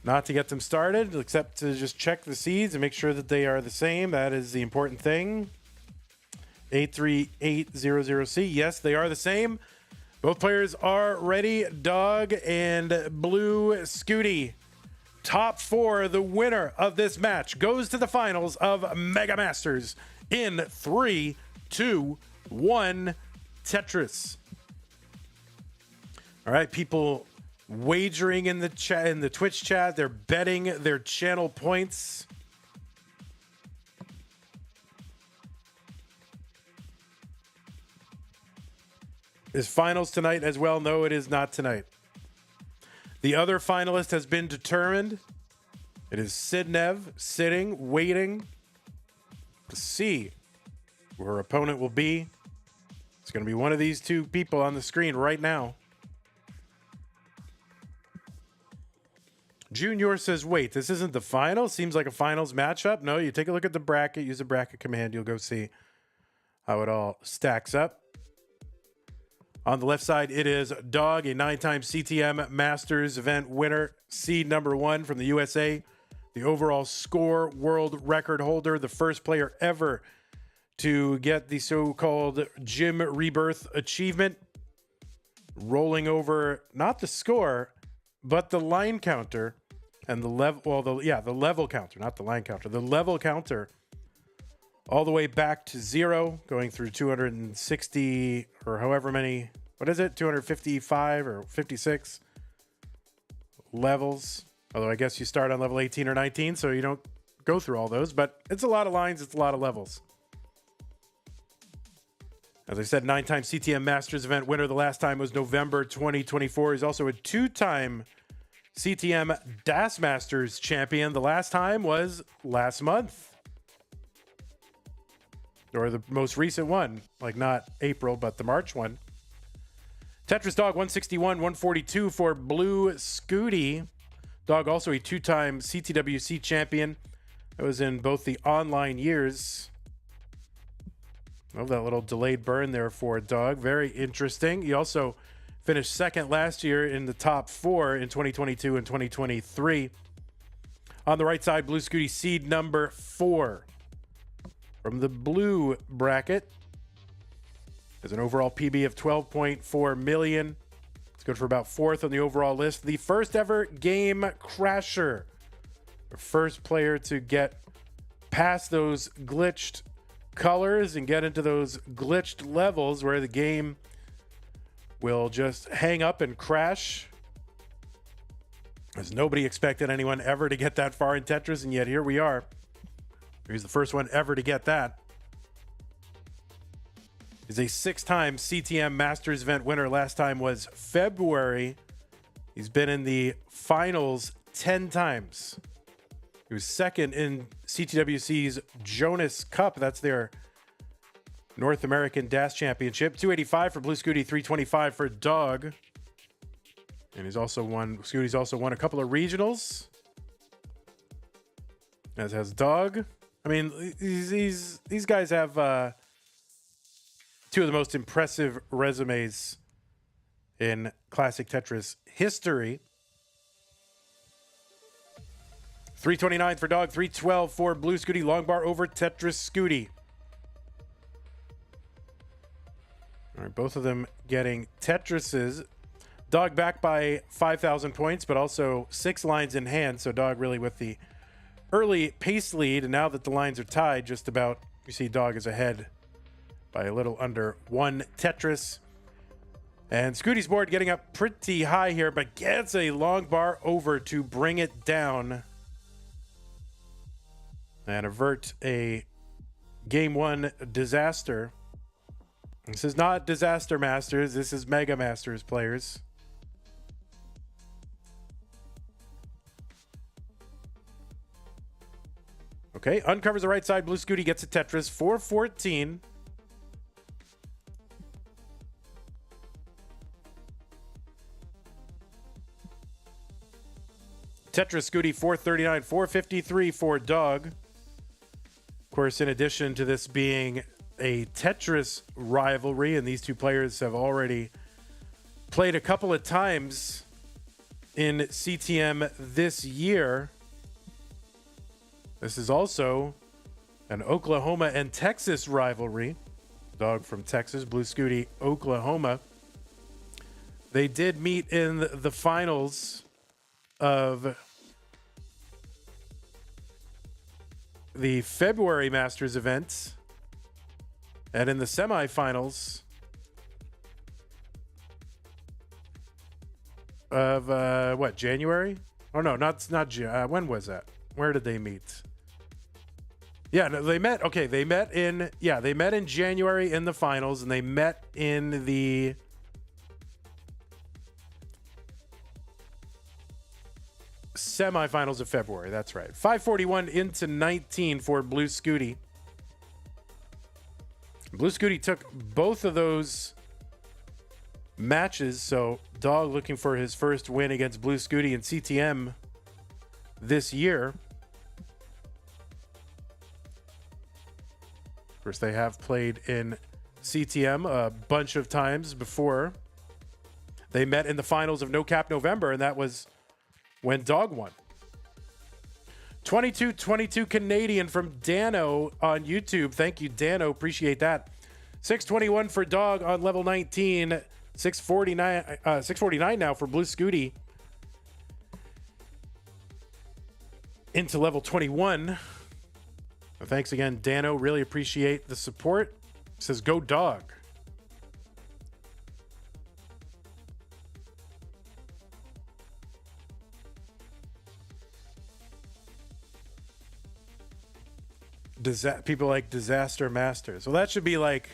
not to get them started, except to just check the seeds and make sure that they are the same. That is the important thing. 83800C. Yes, they are the same. Both players are ready. Dog and Blue Scooty. Top four. The winner of this match goes to the finals of Mega Masters in 3, 2, 1. Tetris. All right, people wagering in the chat, in the Twitch chat. They're betting their channel points. Is finals tonight as well? No, it is not tonight. The other finalist has been determined. It is Sidnev sitting, waiting to see who her opponent will be. It's going to be one of these two people on the screen right now. Junior says, wait, this isn't the final? Seems like a finals matchup. No, you take a look at the bracket. Use a bracket command. You'll go see how it all stacks up. On the left side, it is Dog, a 9-time CTM Masters event winner, seed number 1 from the USA, the overall score world record holder, the first player ever to get the so-called Gym Rebirth achievement, rolling over not the score, but the line counter and the level. Well, the level counter, not the line counter, the level counter, all the way back to 0, going through 260 or however many, what is it, 255 or 56 levels. Although I guess you start on level 18 or 19, so you don't go through all those, but it's a lot of lines, it's a lot of levels. As I said, 9-time CTM Masters event winner. The last time was November 2024. He's also a 2-time CTM DAS Masters champion. The last time was last month. Or the most recent one, like not April, but the March one. Tetris Dog 161, 142 for Blue Scooty. Dog also a 2-time CTWC champion. That was in both the online years. Love that little delayed burn there for Dog. Very interesting. He also finished second last year in the top 4 in 2022 and 2023. On the right side, Blue Scooty seed number 4. From the blue bracket, has an overall PB of 12.4 million. It's good for about 4th on the overall list. The first ever game crasher. The first player to get past those glitched colors and get into those glitched levels where the game will just hang up and crash, as nobody expected anyone ever to get that far in Tetris, and yet here we are. He's the first one ever to get that. He's a 6-time CTM Masters event winner. Last time was February. He's been in the finals 10 times. He was second in CTWC's Jonas Cup. That's their North American Dash Championship. 285 for Blue Scooty, 325 for Dog. And Scooty's also won a couple of regionals, as has Dog. I mean, these guys have two of the most impressive resumes in Classic Tetris history. 329 for Dog, 312 for Blue Scooty. Long bar over Tetris SCUTI. All right, both of them getting Tetrises. Dog back by 5,000 points, but also 6 lines in hand. So Dog really with the early pace lead. And now that the lines are tied just about, you see Dog is ahead by a little under 1 Tetris. And SCUTI's board getting up pretty high here, but gets a long bar over to bring it down and avert a game 1 disaster. This is not Disaster Masters. This is Mega Masters players. Okay, uncovers the right side. Blue Scooty gets a Tetris. 414. Tetris SCUTI 439, 453 for Dog. Of course, in addition to this being a Tetris rivalry, and these two players have already played a couple of times in CTM this year, this is also an Oklahoma and Texas rivalry. Dog from Texas, Blue Scooty, Oklahoma. They did meet in the finals of the February Masters event, and in the semifinals of what, January? Oh no, not when was that? Where did they meet? Yeah, no, they met. Okay, they met in January in the finals, and they met in the semifinals of February. That's right. 541 into 19 for Blue Scooty. Blue Scooty took both of those matches, so Dog looking for his first win against Blue Scooty in CTM this year. Of course, they have played in CTM a bunch of times before. They met in the finals of No Cap November, and that was when Dog won. 2222 Canadian from Dano on YouTube. Thank you, Dano. Appreciate that. 621 for Dog on level 19. 649 now for Blue Scooty. Into level 21. Well, thanks again, Dano. Really appreciate the support. Says go Dog. People like Disaster Masters. Well, that should be like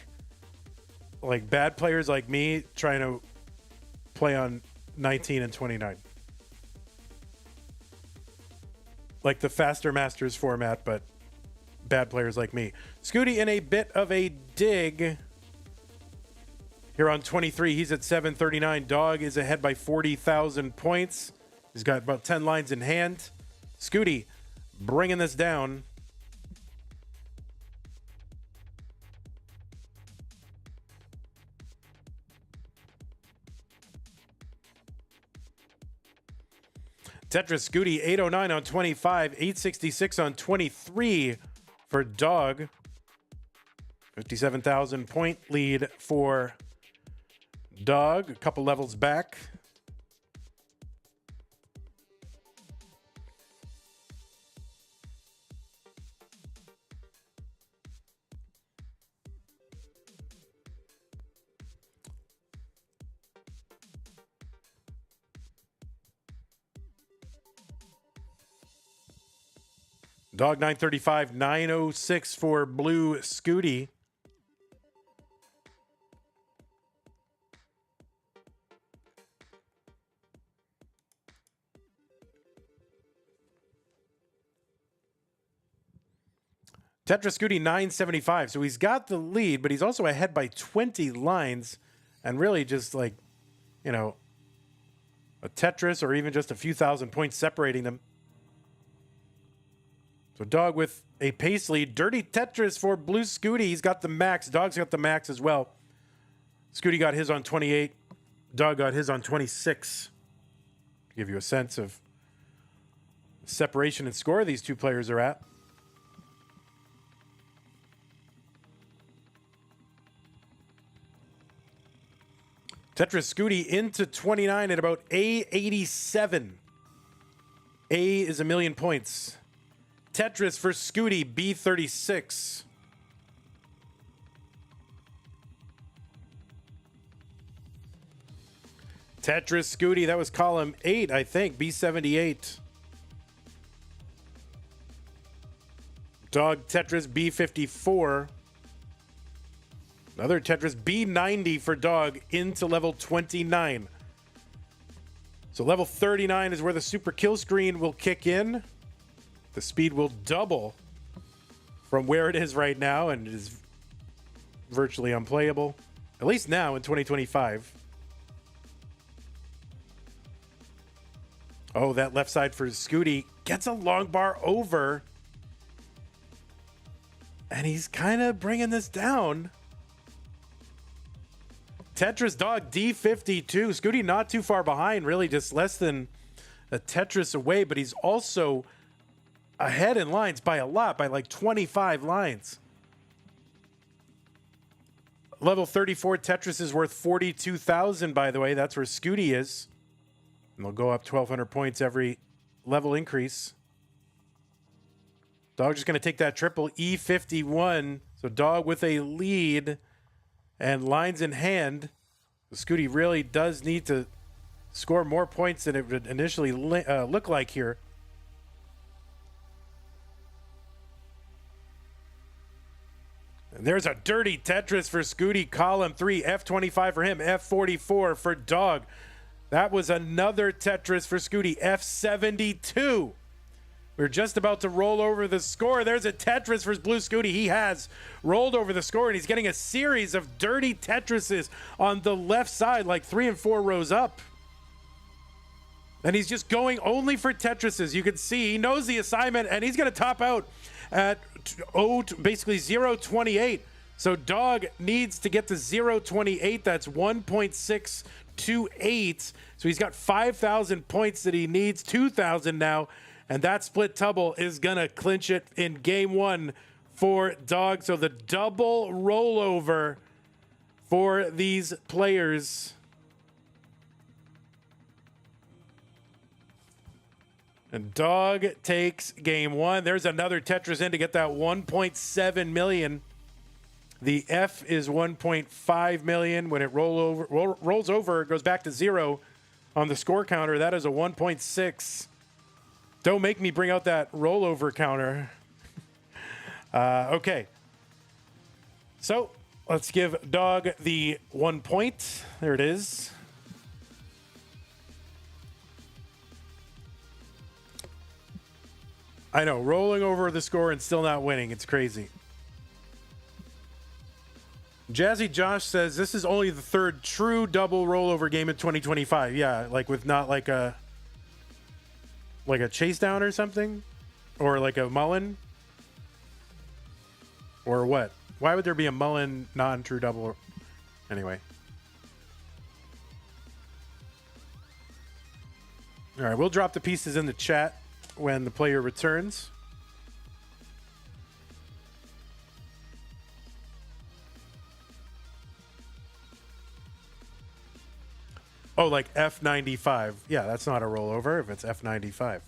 bad players like me trying to play on 19 and 29. Like the Faster Masters format, but bad players like me. SCUTI in a bit of a dig here on 23. He's at 739. Dog is ahead by 40,000 points. He's got about 10 lines in hand. SCUTI bringing this down. Tetris SCUTI 809 on 25, 866 on 23 for Dog. 57,000 point lead for Dog, a couple levels back. Dog 935, 906 for Blue Scooty. Tetris Scooty 975. So he's got the lead, but he's also ahead by 20 lines. And really just like, you know, a Tetris or even just a few thousand points separating them. So Dog with a pace lead. Dirty Tetris for Blue Scooty. He's got the max. Dog's got the max as well. Scooty got his on 28. Dog got his on 26. To give you a sense of the separation and score these two players are at. Tetris Scooty into 29 at about A87. A is 1,000,000 points. Tetris for Scooty, B36. Tetris Scooty, that was column 8, I think, B78. Dog Tetris, B54. Another Tetris, B90 for Dog into level 29. So level 39 is where the super kill screen will kick in. The speed will double from where it is right now, and it is virtually unplayable, at least now in 2025. Oh, that left side for Scooty gets a long bar over, and he's kind of bringing this down. Tetris Dog D52. Scooty not too far behind, really just less than a Tetris away, but he's also ahead in lines by a lot, by like 25 lines. Level 34 Tetris is worth 42,000, by the way. That's where Scooty is. And they'll go up 1,200 points every level increase. Dog just going to take that triple E51. So Dog with a lead and lines in hand. Scooty really does need to score more points than it would initially look like here. And there's a dirty Tetris for Scooty, column 3, F25 for him, F44 for Dog. That was another Tetris for Scooty, F72. We're just about to roll over the score. There's a Tetris for Blue Scooty. He has rolled over the score, and he's getting a series of dirty Tetrises on the left side, like 3 and 4 rows up. And he's just going only for Tetrises. You can see he knows the assignment, and he's going to top out at basically 0.28. So Dog needs to get to 0.28. That's 1.628. So he's got 5,000 points that he needs, 2,000 now. And that split double is going to clinch it in game 1 for Dog. So the double rollover for these players. And Dog takes game 1. There's another Tetris in to get that 1.7 million. The F is 1.5 million. When it rolls over, it goes back to 0 on the score counter. That is a 1.6. Don't make me bring out that rollover counter. Okay. So let's give Dog the 1 point. There it is. I know, rolling over the score and still not winning. It's crazy. Jazzy Josh says this is only the 3rd true double rollover game in 2025. Yeah, like with not like a chase down or something, or like a Mullen, or what? Why would there be a Mullen non-true double? Anyway. All right, we'll drop the pieces in the chat when the player returns. Oh, like F95. Yeah, that's not a rollover if it's F95.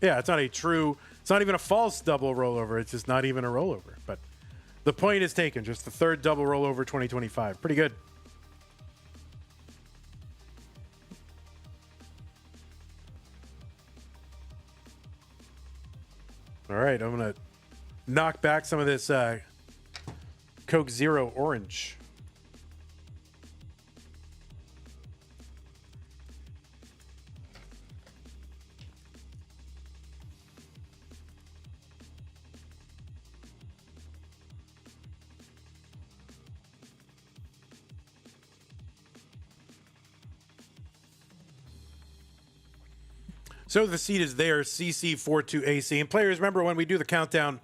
Yeah, it's not a true, it's not even a false double rollover. It's just not even a rollover. But the point is taken. Just the 3rd double rollover 2025. Pretty good. All right, I'm going to knock back some of this Coke Zero Orange. So the seed is there, CC42AC. And players, remember when we do the countdown,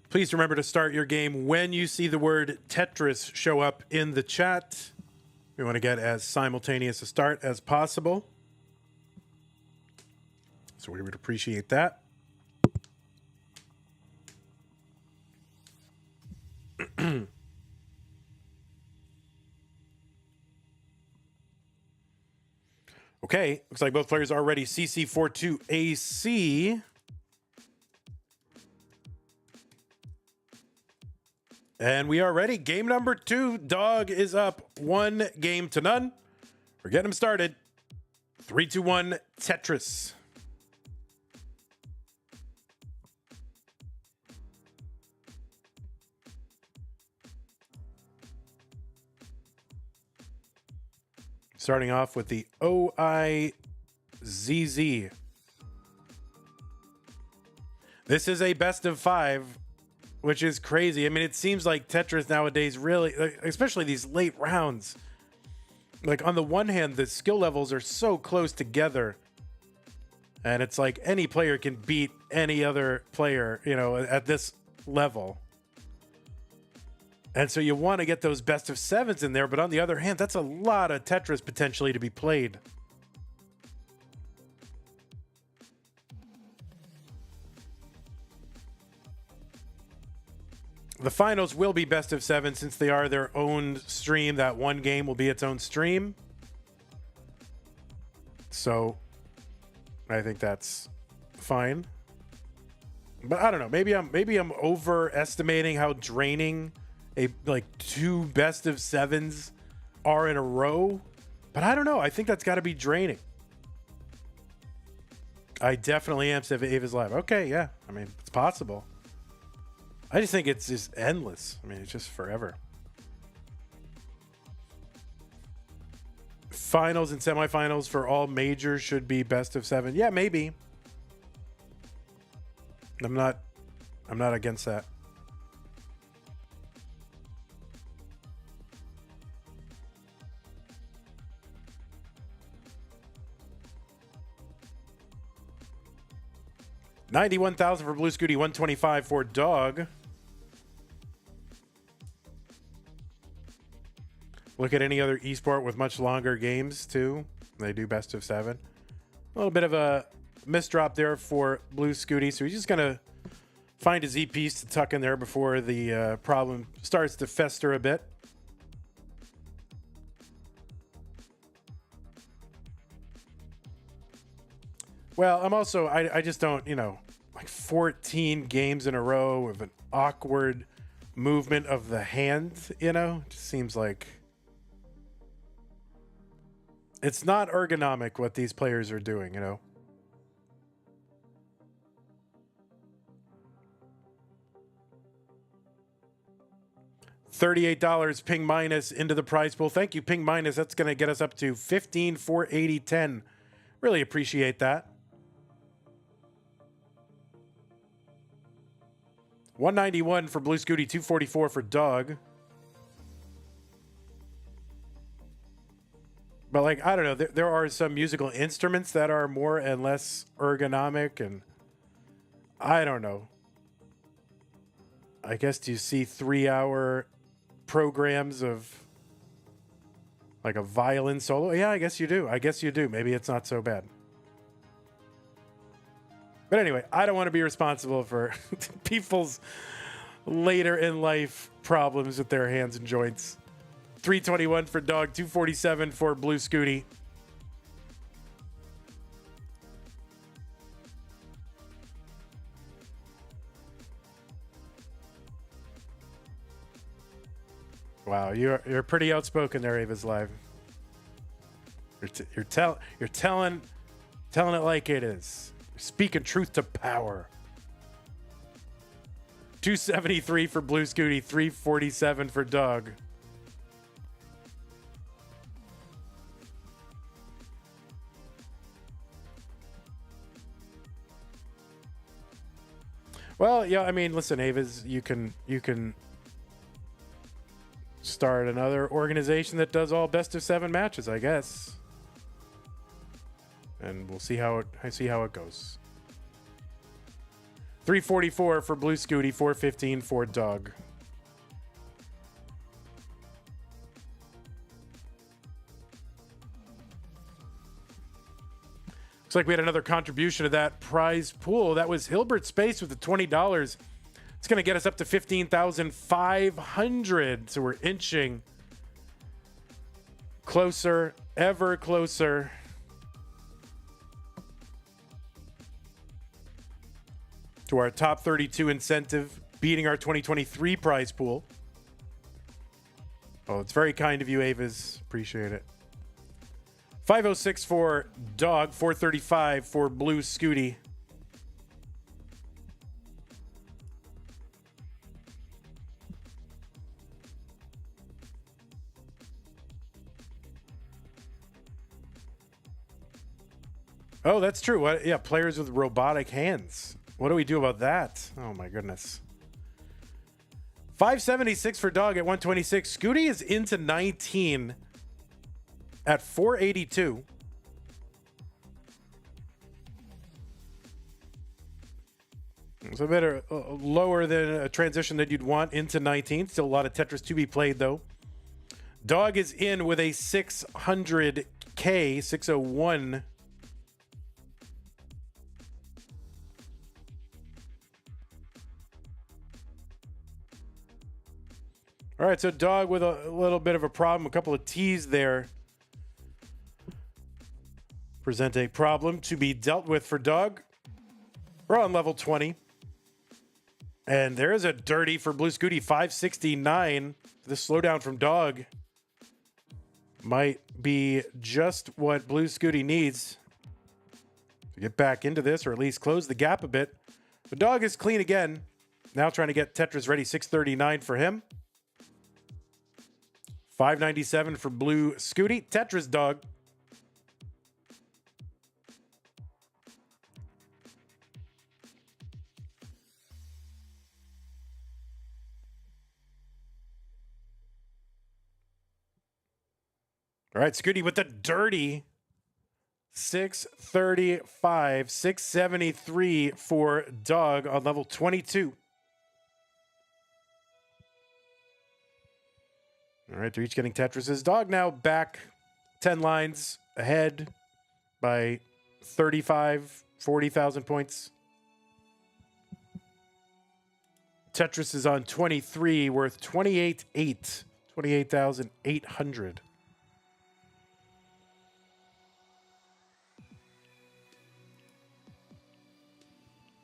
please remember to start your game when you see the word Tetris show up in the chat. We want to get as simultaneous a start as possible. So we would appreciate that. Okay, looks like both players are ready. CC42AC. And we are ready. Game number 2. Dog is up 1-0. We're getting him started. 3, 2, 1, Tetris. Starting off with the OIZZ. This is a best of 5, which is crazy. I mean, it seems like Tetris nowadays really, especially these late rounds, like on the one hand, the skill levels are so close together. And it's like any player can beat any other player, you know, at this level. And so you want to get those best of 7s in there, but on the other hand, that's a lot of Tetris potentially to be played. The finals will be best of 7 since they are their own stream. That one game will be its own stream. So I think that's fine. But I don't know. Maybe I'm overestimating how draining like 2 best of 7s are in a row, but I don't know. I think that's got to be draining. I definitely am. Ava's live. Okay, yeah. I mean, it's possible. I just think it's just endless. I mean, it's just forever. Finals and semifinals for all majors should be best of 7. Yeah, maybe. I'm not against that. $91,000 for Blue Scooty, $125 for Dog. Look at any other esport with much longer games too. They do best of 7. A little bit of a misdrop there for Blue Scooty, so he's just gonna find his E-piece to tuck in there before the problem starts to fester a bit. Well, I'm also, I just don't, you know, like 14 games in a row with an awkward movement of the hand, you know, it just seems like it's not ergonomic what these players are doing, you know. $38 Ping Minus into the prize pool. Thank you, Ping Minus. That's going to get us up to 15,480.10. Really appreciate that. 191 for Blue Scooty, 244 for Dog. But like, I don't know, there are some musical instruments that are more and less ergonomic, and I don't know. I guess do you see 3-hour programs of like a violin solo? Yeah, I guess you do. Maybe it's not so bad. But anyway, I don't want to be responsible for people's later in life problems with their hands and joints. 321 for Dog, 247 for Blue Scooty. Wow, you're pretty outspoken there, Ava's live. You're telling it like it is. Speaking truth to power. 273 for Blue Scooty, 347 for Doug. Well, yeah, I mean, listen, Avis, you can start another organization that does all best of 7 matches, I guess. And we'll see how it goes. 344 for Blue Scooty, 415 for Doug. Looks like we had another contribution to that prize pool. That was Hilbert Space with the $20. It's going to get us up to 15,500. So we're inching closer, ever closer. To our top 32 incentive, beating our 2023 prize pool. Oh, it's very kind of you, Avis. Appreciate it. 506 for Dog, 435 for Blue Scooty. Oh, that's true. What? Yeah, players with robotic hands. What do we do about that? Oh my goodness. 576 for Dog at 126. SCUTI is into 19 at 482. It's a bit lower than a transition that you'd want into 19. Still a lot of Tetris to be played, though. Dog is in with a 600K, 601. All right, so Dog with a little bit of a problem. A couple of T's there present a problem to be dealt with for Dog. We're on level 20. And there is a dirty for Blue Scooty, 569. The slowdown from Dog might be just what Blue Scooty needs to get back into this, or at least close the gap a bit. But Dog is clean again. Now trying to get Tetris ready, 639 for him. 597 for Blue Scooty. Tetris Dog. All right, Scooty with the dirty 635, 673 for Dog on level 22. All right, they're each getting Tetris's. Dog now back 10 lines ahead by 35, 40,000 points. Tetris is on 23, worth 28,800.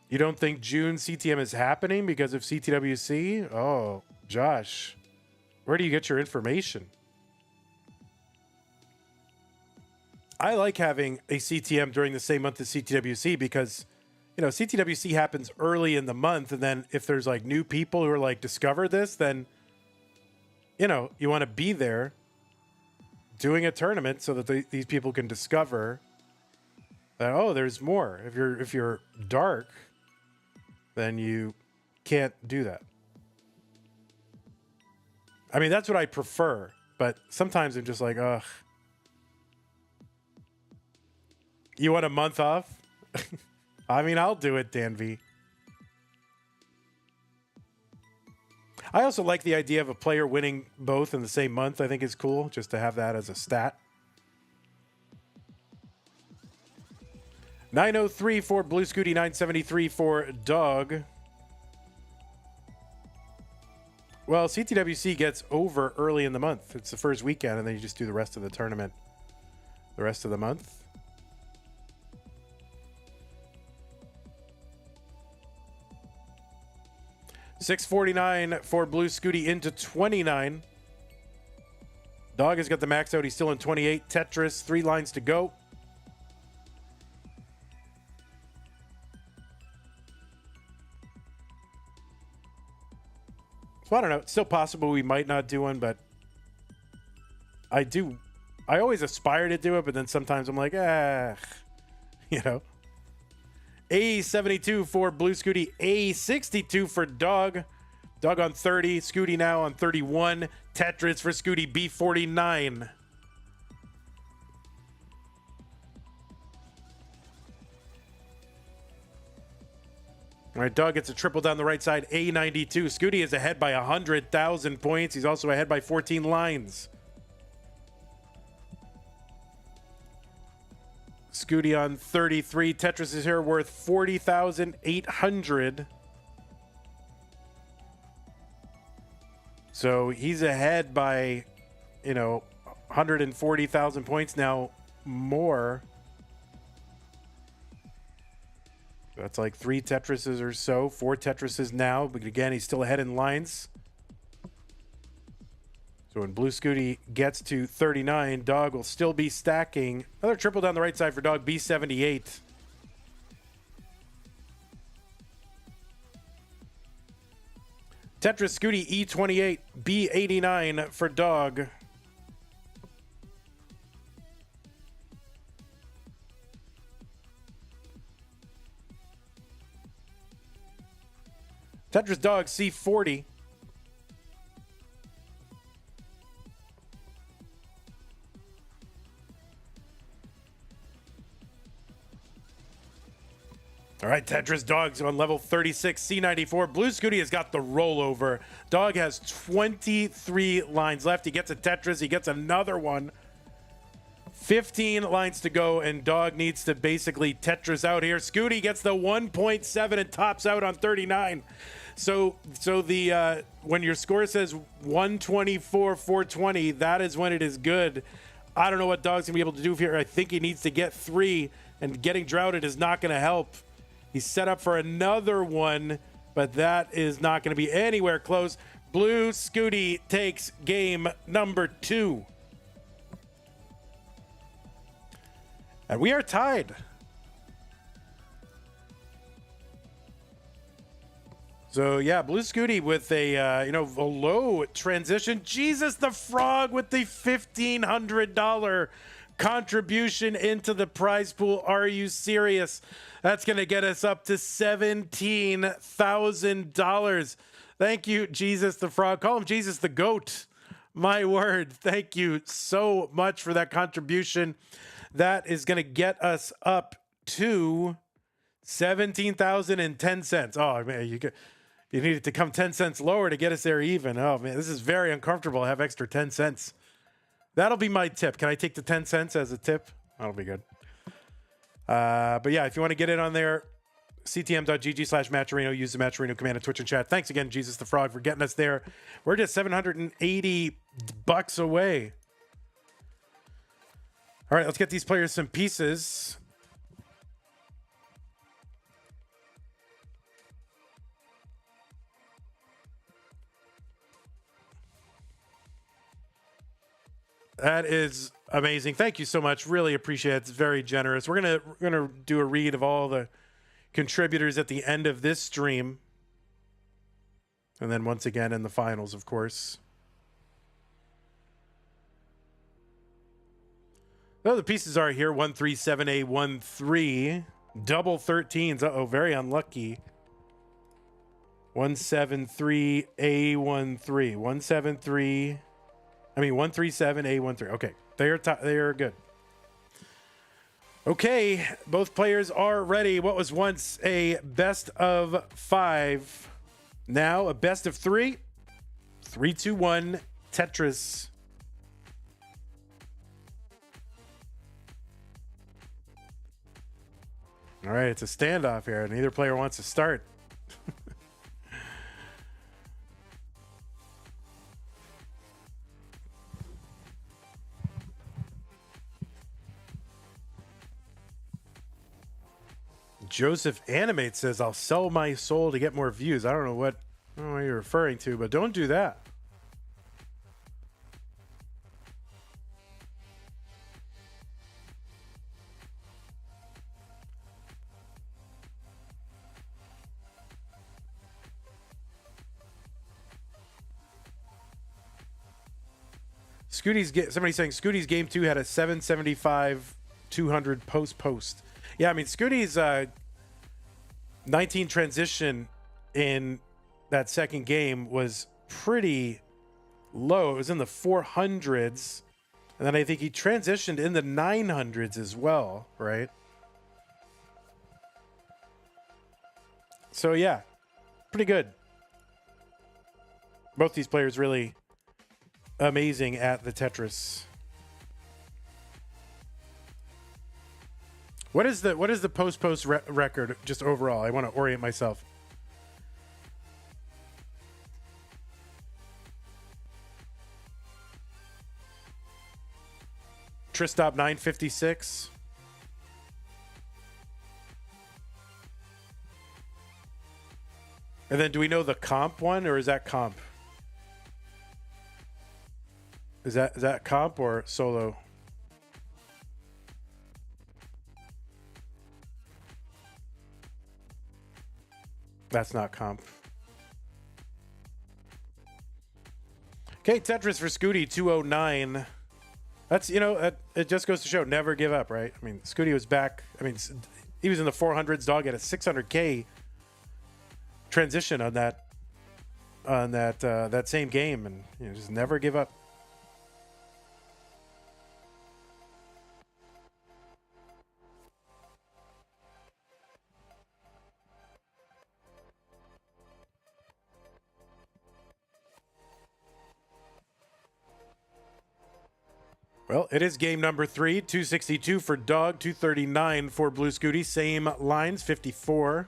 You don't think June CTM is happening because of CTWC? Oh, Josh, where do you get your information? I like having a CTM during the same month as CTWC because, you know, CTWC happens early in the month. And then if there's like new people who are like, discover this, then, you know, you want to be there doing a tournament so that these people can discover that, oh, there's more. If you're dark, then you can't do that. I mean, that's what I prefer, but sometimes I'm just like, ugh. You want a month off? I mean, I'll do it, Dan V. I also like the idea of a player winning both in the same month. I think is cool, just to have that as a stat. 903 for Blue Scooty, 973 for Dog. Well, CTWC gets over early in the month. It's the first weekend, and then you just do the rest of the tournament the rest of the month. $649 for Blue Scooty into 29. Dog has got the max out. He's still in 28. Tetris, 3 lines to go. So I don't know. It's still possible we might not do one, but I always aspire to do it, but then sometimes I'm like, you know. A72 for Blue Scooty. A62 for Dog. Dog on 30. Scooty now on 31. Tetris for Scooty. B49. All right, Dog gets a triple down the right side. A92. Scooty is ahead by 100,000 points. He's also ahead by 14 lines. Scooty on 33. Tetris is here worth 40,800. So he's ahead by, 140,000 points now more. That's like 3 Tetrises or so, 4 Tetrises now. But again, he's still ahead in lines. So when Blue Scooty gets to 39, Dog will still be stacking. Another triple down the right side for Dog, B78. Tetris Scooty, E28, B89 for Dog. Tetris Dog, C40. All right, Tetris Dog's on level 36, C94. Blue Scooty has got the rollover. Dog has 23 lines left. He gets a Tetris. He gets another one. 15 lines to go, and Dog needs to basically Tetris out here. Scooty gets the 1.7 and tops out on 39. So the when your score says 124, 420, that is when it is good. I don't know what Dog's going to be able to do here. I think he needs to get 3, and getting droughted is not going to help. He's set up for another one, but that is not going to be anywhere close. Blue Scooty takes game number 2. And we are tied. So, yeah, Blue Scooty with a, a low transition. Jesus the Frog with the $1,500 contribution into the prize pool. Are you serious? That's going to get us up to $17,000. Thank you, Jesus the Frog. Call him Jesus the Goat. My word. Thank you so much for that contribution. That is going to get us up to 17,010 cents. Oh, man, you needed to come 10 cents lower to get us there even. Oh, man, this is very uncomfortable to have extra 10 cents. That'll be my tip. Can I take the 10 cents as a tip? That'll be good. But yeah, if you want to get in on there, ctm.gg/Matcherino. Use the Matcherino command in Twitch and chat. Thanks again, Jesus the Frog, for getting us there. We're just $780 away. All right, let's get these players some pieces. That is amazing. Thank you so much. Really appreciate it. It's very generous. We're gonna do a read of all the contributors at the end of this stream, and then once again in the finals, of course. Oh, the pieces are here. 137A13. Double 13s. Uh-oh, very unlucky. 173A13. 137A13. Okay, they are good. Okay, both players are ready. What was once a best of 5, now a best of 3. 3, 2, 1, Tetris. All right, it's a standoff here. Neither player wants to start. Joseph Animate says, I'll sell my soul to get more views. I don't know what you're referring to, but don't do that. Somebody's saying Scooty's game 2 had a 775 200 post. Yeah, I mean Scooty's 19 transition in that second game was pretty low. It was in the 400s, and then I think he transitioned in the 900s as well, right? So yeah, pretty good. Both these players really amazing at the Tetris. What is the post record just overall? I want to orient myself. Tristop 956. And then do we know the comp one, or is that comp? Is that comp or solo? That's not comp. Okay, Tetris for Scooty 209. That's, it just goes to show, never give up, right? I mean, Scooty was back. I mean, he was in the 400s. Dog had a 600K transition on that same game, and just never give up. Well, it is game number 3, 262 for Dog, 239 for Blue Scooty. Same lines, 54.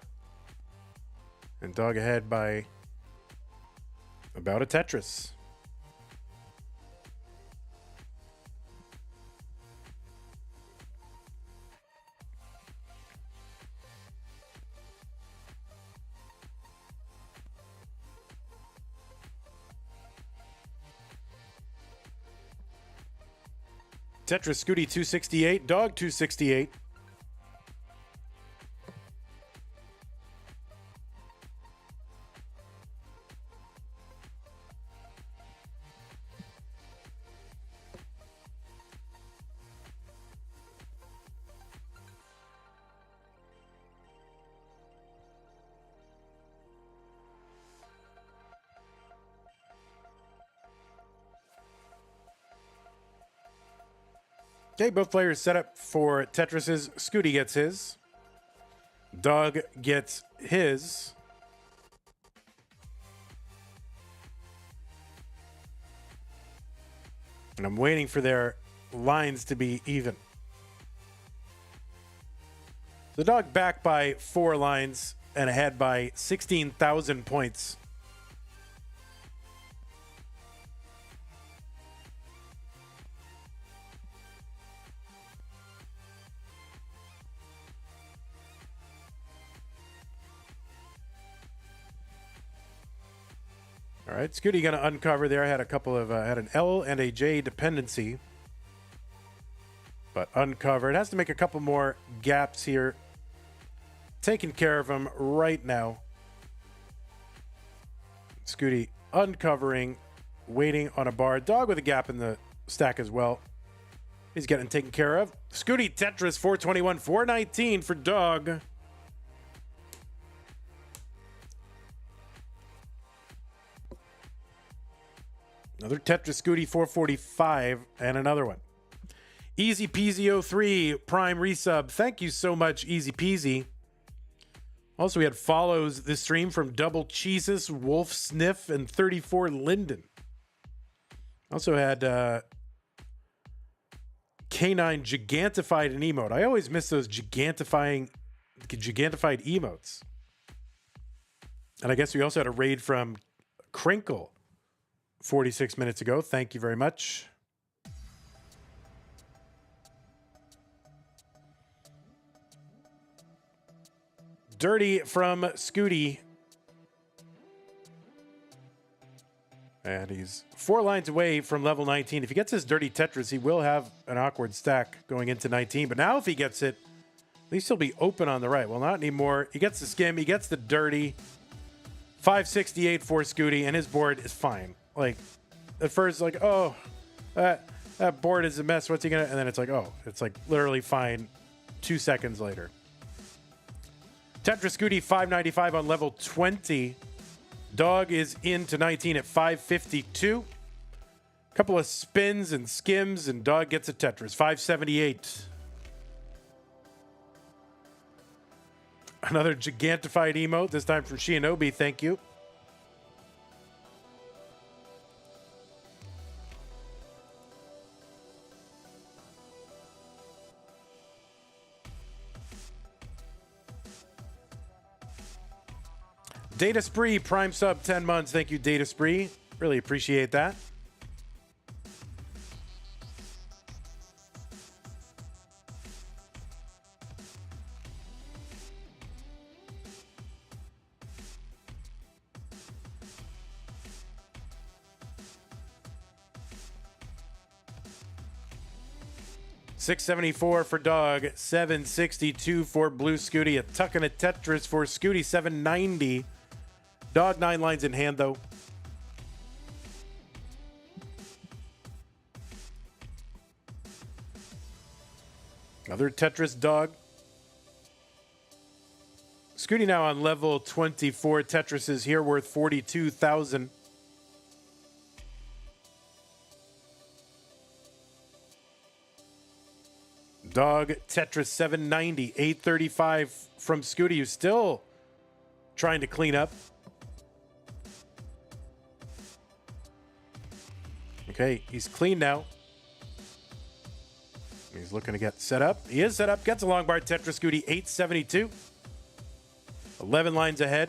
And Dog ahead by about a Tetris. Tetris Scooty 268, Dog 268. Okay, both players set up for Tetris's. Scooty gets his. Dog gets his. And I'm waiting for their lines to be even. The Dog back by 4 lines and ahead by 16,000 points. All right, Scooty going to uncover there. Had a couple of had an L and a J dependency, but uncovered. Has to make a couple more gaps here. Taking care of them right now. Scooty uncovering, waiting on a bar. Dog with a gap in the stack as well. He's getting taken care of. Scooty Tetris 421, 419 for Dog. Another Tetris Scooty 445 and another one. Easy Peasy 03 Prime resub. Thank you so much, Easy Peasy. Also, we had follows this stream from Double Cheeses, Wolf Sniff, and 34 Linden. Also had Canine Gigantified an emote. I always miss those gigantified emotes. And I guess we also had a raid from Crinkle 46 minutes ago. Thank you very much. Dirty from Scooty. And he's 4 lines away from level 19. If he gets his Dirty Tetris, he will have an awkward stack going into 19. But now if he gets it, at least he'll be open on the right. Well, not anymore. He gets the skim. He gets the Dirty. 568 for Scooty, and his board is fine. Like, at first, like, oh, That board is a mess. What's he gonna? And then it's like, oh, it's like literally fine 2 seconds later. Tetris SCUTI 595 on level 20. Dog is into 19 at 552. Couple of spins and skims, and Dog gets a Tetris. 578. Another gigantified emote, this time from Shinobi. Thank you. Data Spree, Prime sub 10 months. Thank you, Data Spree. Really appreciate that. $674 for Dog, $762 for Blue Scooty, a tuck and a Tetris for Scooty, $790. Dog 9 lines in hand though. Another Tetris Dog. Scooty now on level 24. Tetris is here worth 42,000. Dog Tetris 790, 835 from Scooty, who's still trying to clean up. Okay, he's clean now. He's looking to get set up. He is set up. Gets a long bar. Tetris SCUTI 872. 11 lines ahead.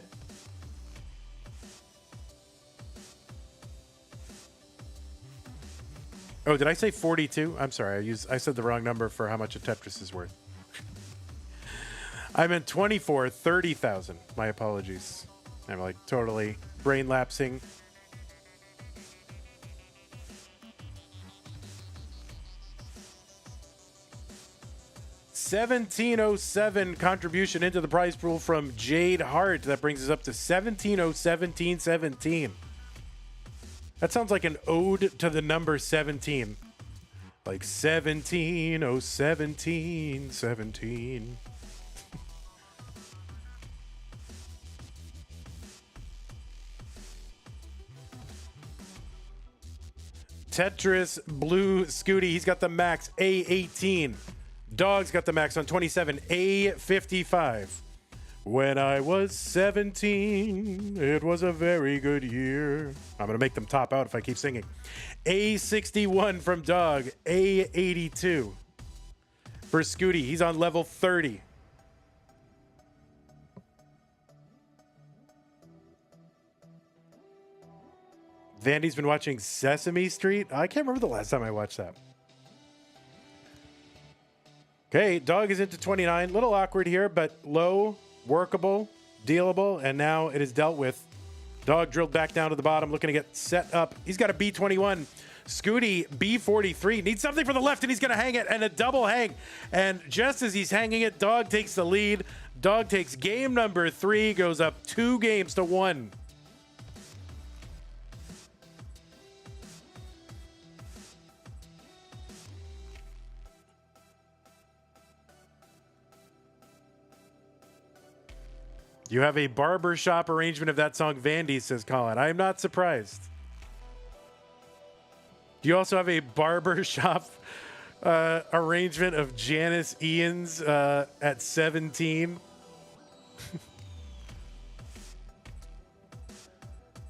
Oh, did I say 42? I'm sorry. I said the wrong number for how much a Tetris is worth. I meant 24, 30,000. My apologies. I'm like totally brain lapsing. $17.07 contribution into the prize pool from Jade Hart. That brings us up to $17.017.17. That sounds like an ode to the number 17. Like 17.017.17. Tetris Blue Scooty. He's got the max A18. Dog's got the max on 27, A55. When I was 17, it was a very good year. I'm going to make them top out if I keep singing. A61 from Dog, A82 for Scooty. He's on level 30. Vandy's been watching Sesame Street. I can't remember the last time I watched that. Okay, Dog is into 29. Little awkward here, but low, workable, dealable, and now it is dealt with. Dog drilled back down to the bottom, looking to get set up. He's got a B21. Scooty, B43. Needs something for the left, and he's going to hang it, and a double hang. And just as he's hanging it, Dog takes the lead. Dog takes game number 3, goes up 2 games to 1. You have a barbershop arrangement of that song, Vandy, says Colin. I am not surprised. Do you also have a barbershop arrangement of Janice Ian's at 17?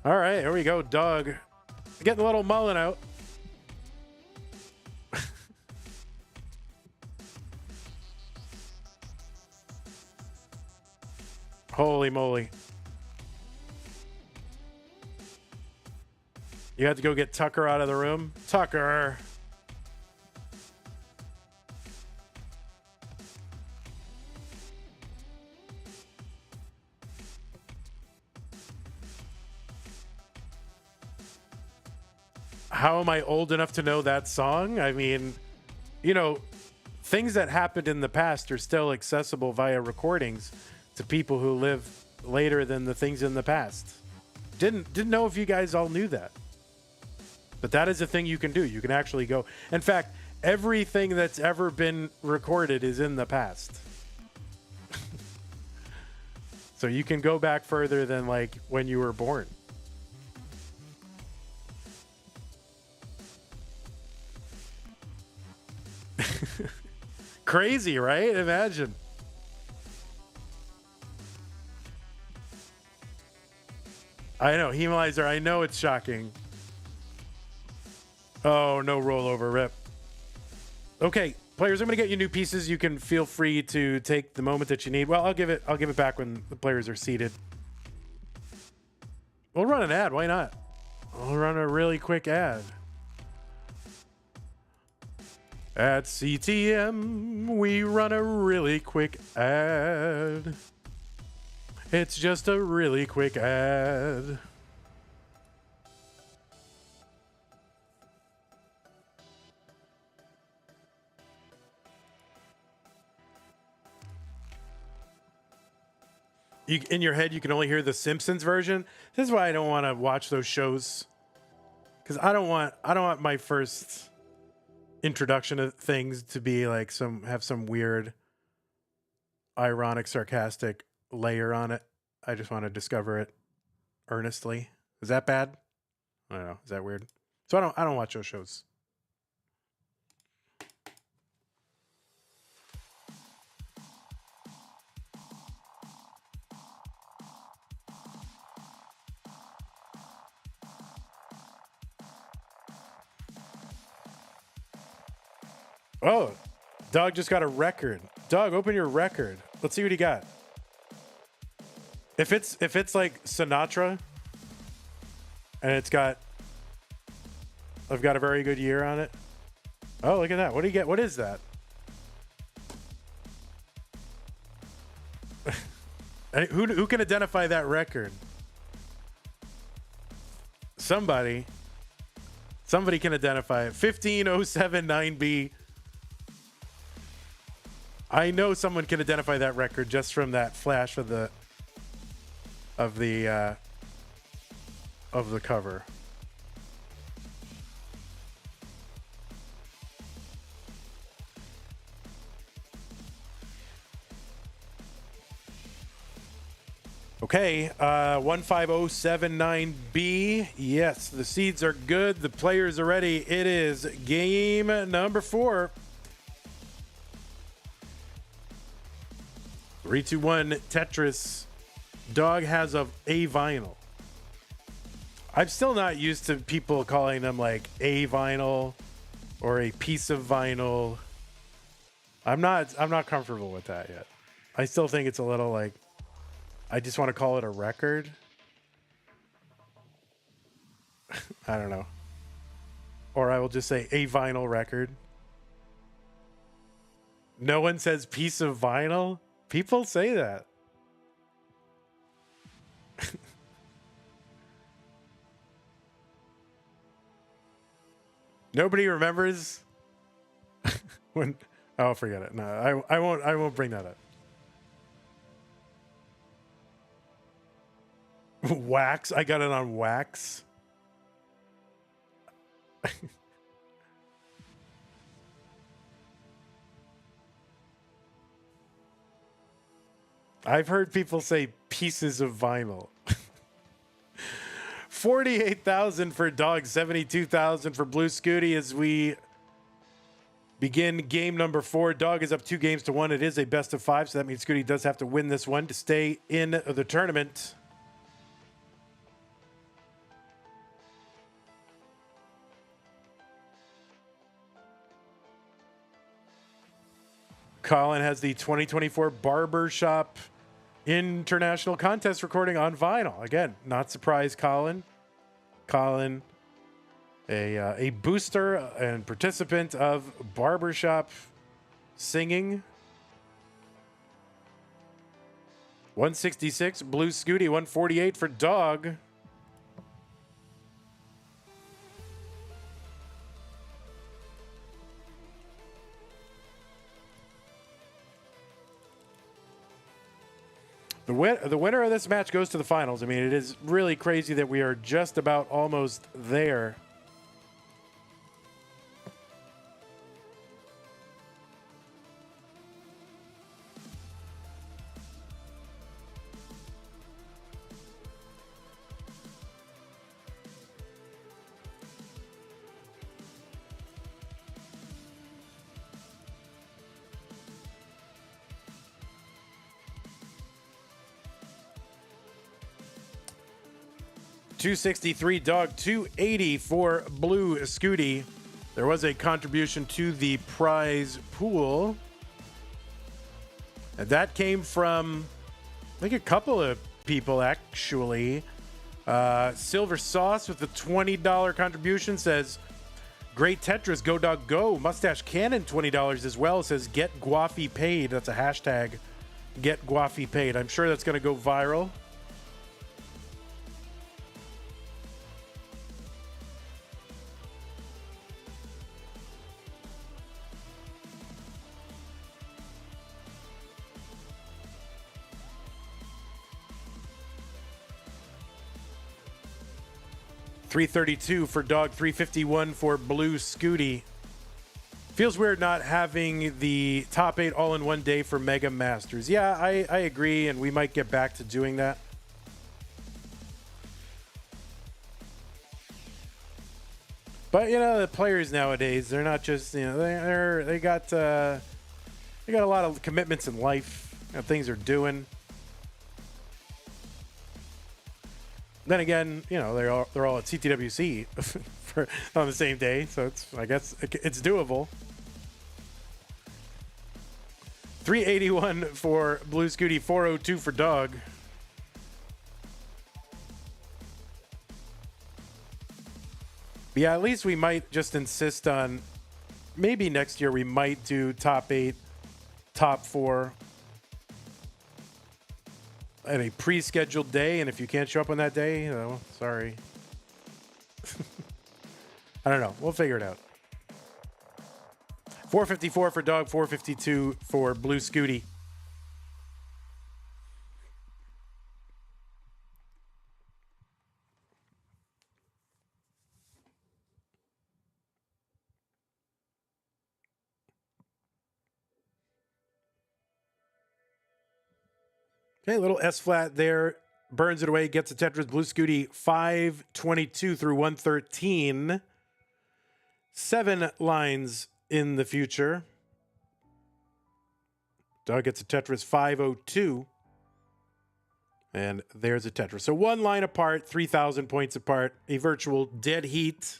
All right, here we go. Dog getting a little mullen out. Holy moly. You had to go get Tucker out of the room? Tucker. How am I old enough to know that song? I mean, you know, things that happened in the past are still accessible via recordings to people who live later than the things in the past. Didn't know if you guys all knew that. But that is a thing you can do. You can actually go. In fact, everything that's ever been recorded is in the past. So you can go back further than like when you were born. Crazy, right? Imagine. I know, Hemalizer, I know it's shocking. Oh, no rollover, rip. Okay, players, I'm going to get you new pieces. You can feel free to take the moment that you need. Well, I'll give it back when the players are seated. We'll run an ad, why not? I'll run a really quick ad. At CTM, we run a really quick ad. It's just a really quick ad. In your head, you can only hear the Simpsons version. This is why I don't want to watch those shows, because I don't want my first introduction of things to be like have some weird, ironic, sarcastic layer on it. I just want to discover it earnestly. Is that bad? I don't know. Is that weird? So I don't watch those shows. Oh, Doug just got a record. Doug, open your record. Let's see what he got. If it's like Sinatra and I've got a very good year on it. Oh, look at that. What do you get? What is that? Who can identify that record? Somebody can identify it. 15079B. I know someone can identify that record just from that flash of the cover. Okay, 15079B. Yes, the seeds are good. The players are ready. It is game number 4. 3-2-1 Tetris. Dog has a vinyl. I'm still not used to people calling them like a vinyl or a piece of vinyl. I'm not comfortable with that yet. I still think it's a little like, I just want to call it a record. I don't know. Or I will just say a vinyl record. No one says piece of vinyl. People say that. Nobody remembers when. Oh, forget it. No, I won't bring that up. Wax. I got it on wax. I've heard people say pieces of vinyl. 48,000 for Dog, 72,000 for Blue Scooty as we begin game number 4. Dog is up 2-1. It is a best of 5, so that means Scooty does have to win this one to stay in the tournament. Colin has the 2024 Barbershop International Contest recording on vinyl. Again, not surprised, Colin. Colin, a booster and participant of Barbershop singing. 166, Blue Scooty, 148 for Dog. The winner of this match goes to the finals. I mean, it is really crazy that we are just about almost there. 263 Dog, 280 for Blue Scooty. There was a contribution to the prize pool. And that came from, I think, a couple of people, actually. Silver Sauce with the $20 contribution says, Great Tetris, go dog go. Mustache Cannon, $20 as well. Says, get Guafi paid. That's a hashtag, get Guafi paid. I'm sure that's going to go viral. $332 for Dog, $351 for Blue Scooty. Feels weird not having the top 8 all in one day for Mega Masters. Yeah, I agree, and we might get back to doing that. But you know, the players nowadays, they're not just, you know, they got a lot of commitments in life, you know, things they're doing. Then again, you know, they're all at CTWC on the same day, so I guess it's doable. 381 for Blue Scooty, 402 for Dog. But yeah, at least we might just insist on, maybe next year we might do top 8, top 4 at a pre-scheduled day, and if you can't show up on that day, you know, sorry. I don't know. We'll figure it out. 454 for Dog, 452 for Blue Scooty. Okay, little S flat there. Burns it away, gets a Tetris. Blue Scooty, 522 through 113. 7 lines in the future. Doug gets a Tetris, 502. And there's a Tetris. So 1 line apart, 3,000 points apart. A virtual dead heat.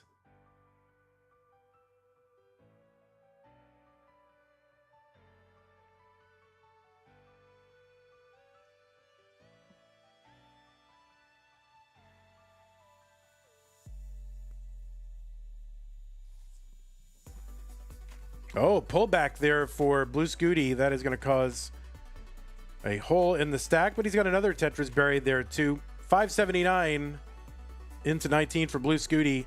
Oh, pullback there for Blue Scooty. That is going to cause a hole in the stack, but he's got another Tetris buried there too. 579 into 19 for Blue Scooty.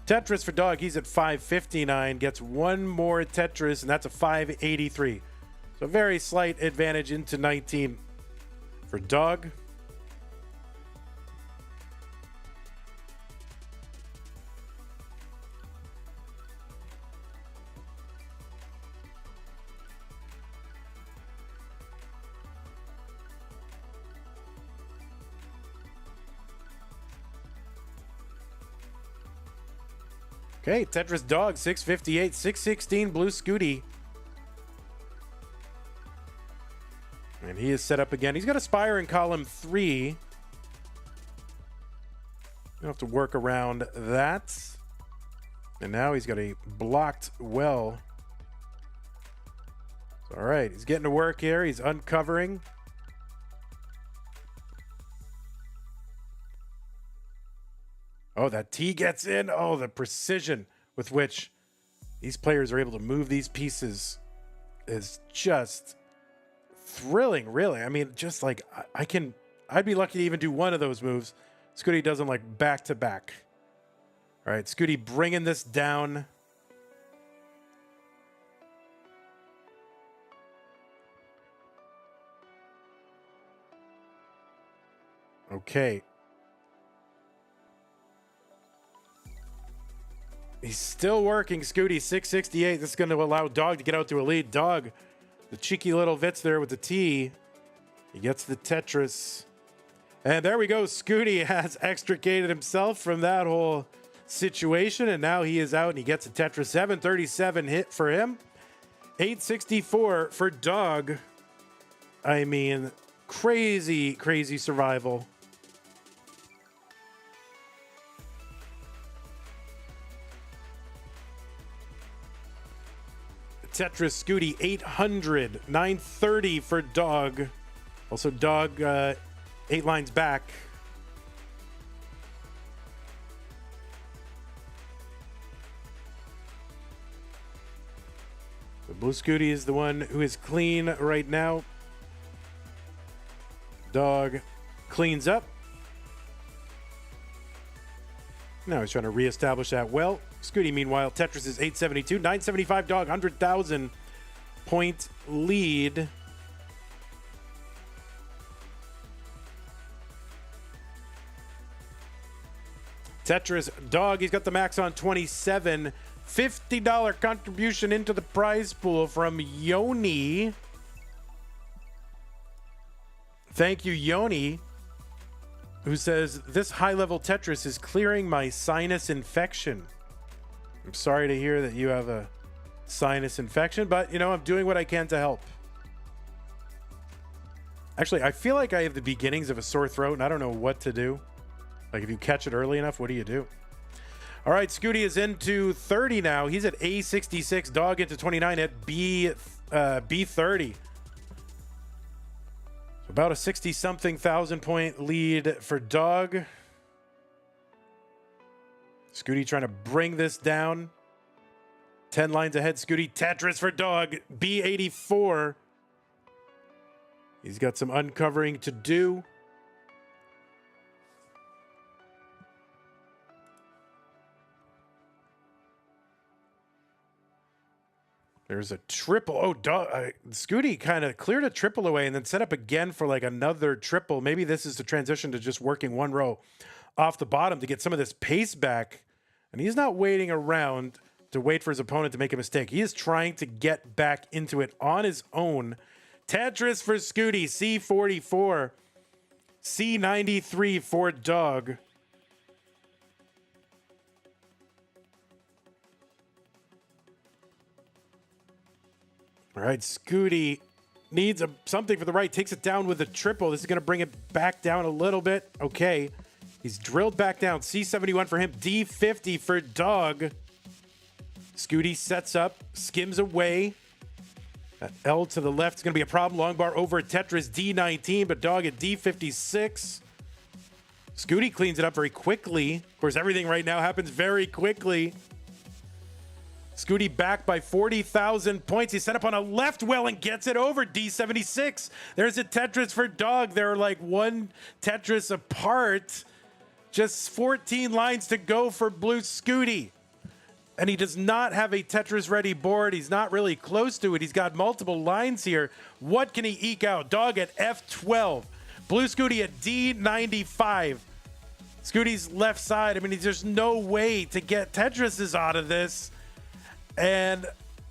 Tetris for Dog, he's at 559. Gets 1 more Tetris, and that's a 583. So very slight advantage into 19 for Dog. Okay, Tetris Dog, 658, 616, Blue Scooty. And he is set up again. He's got a Spire in column 3. You'll have to work around that. And now he's got a blocked well. All right, he's getting to work here. He's uncovering. Oh, that T gets in. Oh, the precision with which these players are able to move these pieces is just thrilling, really. I mean, just like I'd be lucky to even do one of those moves. Scooty does them like back to back. All right, Scooty bringing this down. Okay. He's still working, Scooty, 668. This is going to allow Dog to get out to a lead. Dog, the cheeky little Vitz there with the T. He gets the Tetris. And there we go. Scooty has extricated himself from that whole situation, and now he is out, and he gets a Tetris. 737 hit for him. 864 for Dog. I mean, crazy, crazy survival. Tetris Scooty 800, 930 for Dog. Also Dog 8 lines back. So Blue Scooty is the one who is clean right now. Dog cleans up. Now he's trying to reestablish that well. Scooty, meanwhile, Tetris is 872, 975 Dog, 100,000 point lead. Tetris Dog, he's got the max on 27. $50 contribution into the prize pool from Yoni. Thank you, Yoni, who says, this high-level Tetris is clearing my sinus infection. I'm sorry to hear that you have a sinus infection, but, you know, I'm doing what I can to help. Actually, I feel like I have the beginnings of a sore throat, and I don't know what to do. Like, if you catch it early enough, what do you do? All right, Scooty is into 30 now. He's at A66. Dog into 29 at B30. About a 60-something thousand point lead for Dog. Scooty trying to bring this down. 10 lines ahead, Scooty. Tetris for Dog, B84. He's got some uncovering to do. There's a triple. Oh, Scooty kind of cleared a triple away and then set up again for like another triple. Maybe this is the transition to just working one row off the bottom to get some of this pace back. And he's not waiting around to wait for his opponent to make a mistake. He is trying to get back into it on his own. Tetris for Scooty, C44. C93 for Dog. All right, Scooty needs something for the right. Takes it down with a triple. This is going to bring it back down a little bit. Okay. He's drilled back down. C71 for him. D50 for Dog. Scooty sets up. Skims away. That L to the left is going to be a problem. Long bar over Tetris. D19, but Dog at D56. Scooty cleans it up very quickly. Of course, everything right now happens very quickly. Scooty back by 40,000 points. He's set up on a left well and gets it over. D76. There's a Tetris for Dog. They're like one Tetris apart. Just 14 lines to go for Blue Scooty. And he does not have a Tetris ready board. He's not really close to it. He's got multiple lines here. What can he eke out? Dog at F12. Blue Scooty at D95. Scooty's left side. I mean, there's no way to get Tetrises out of this. And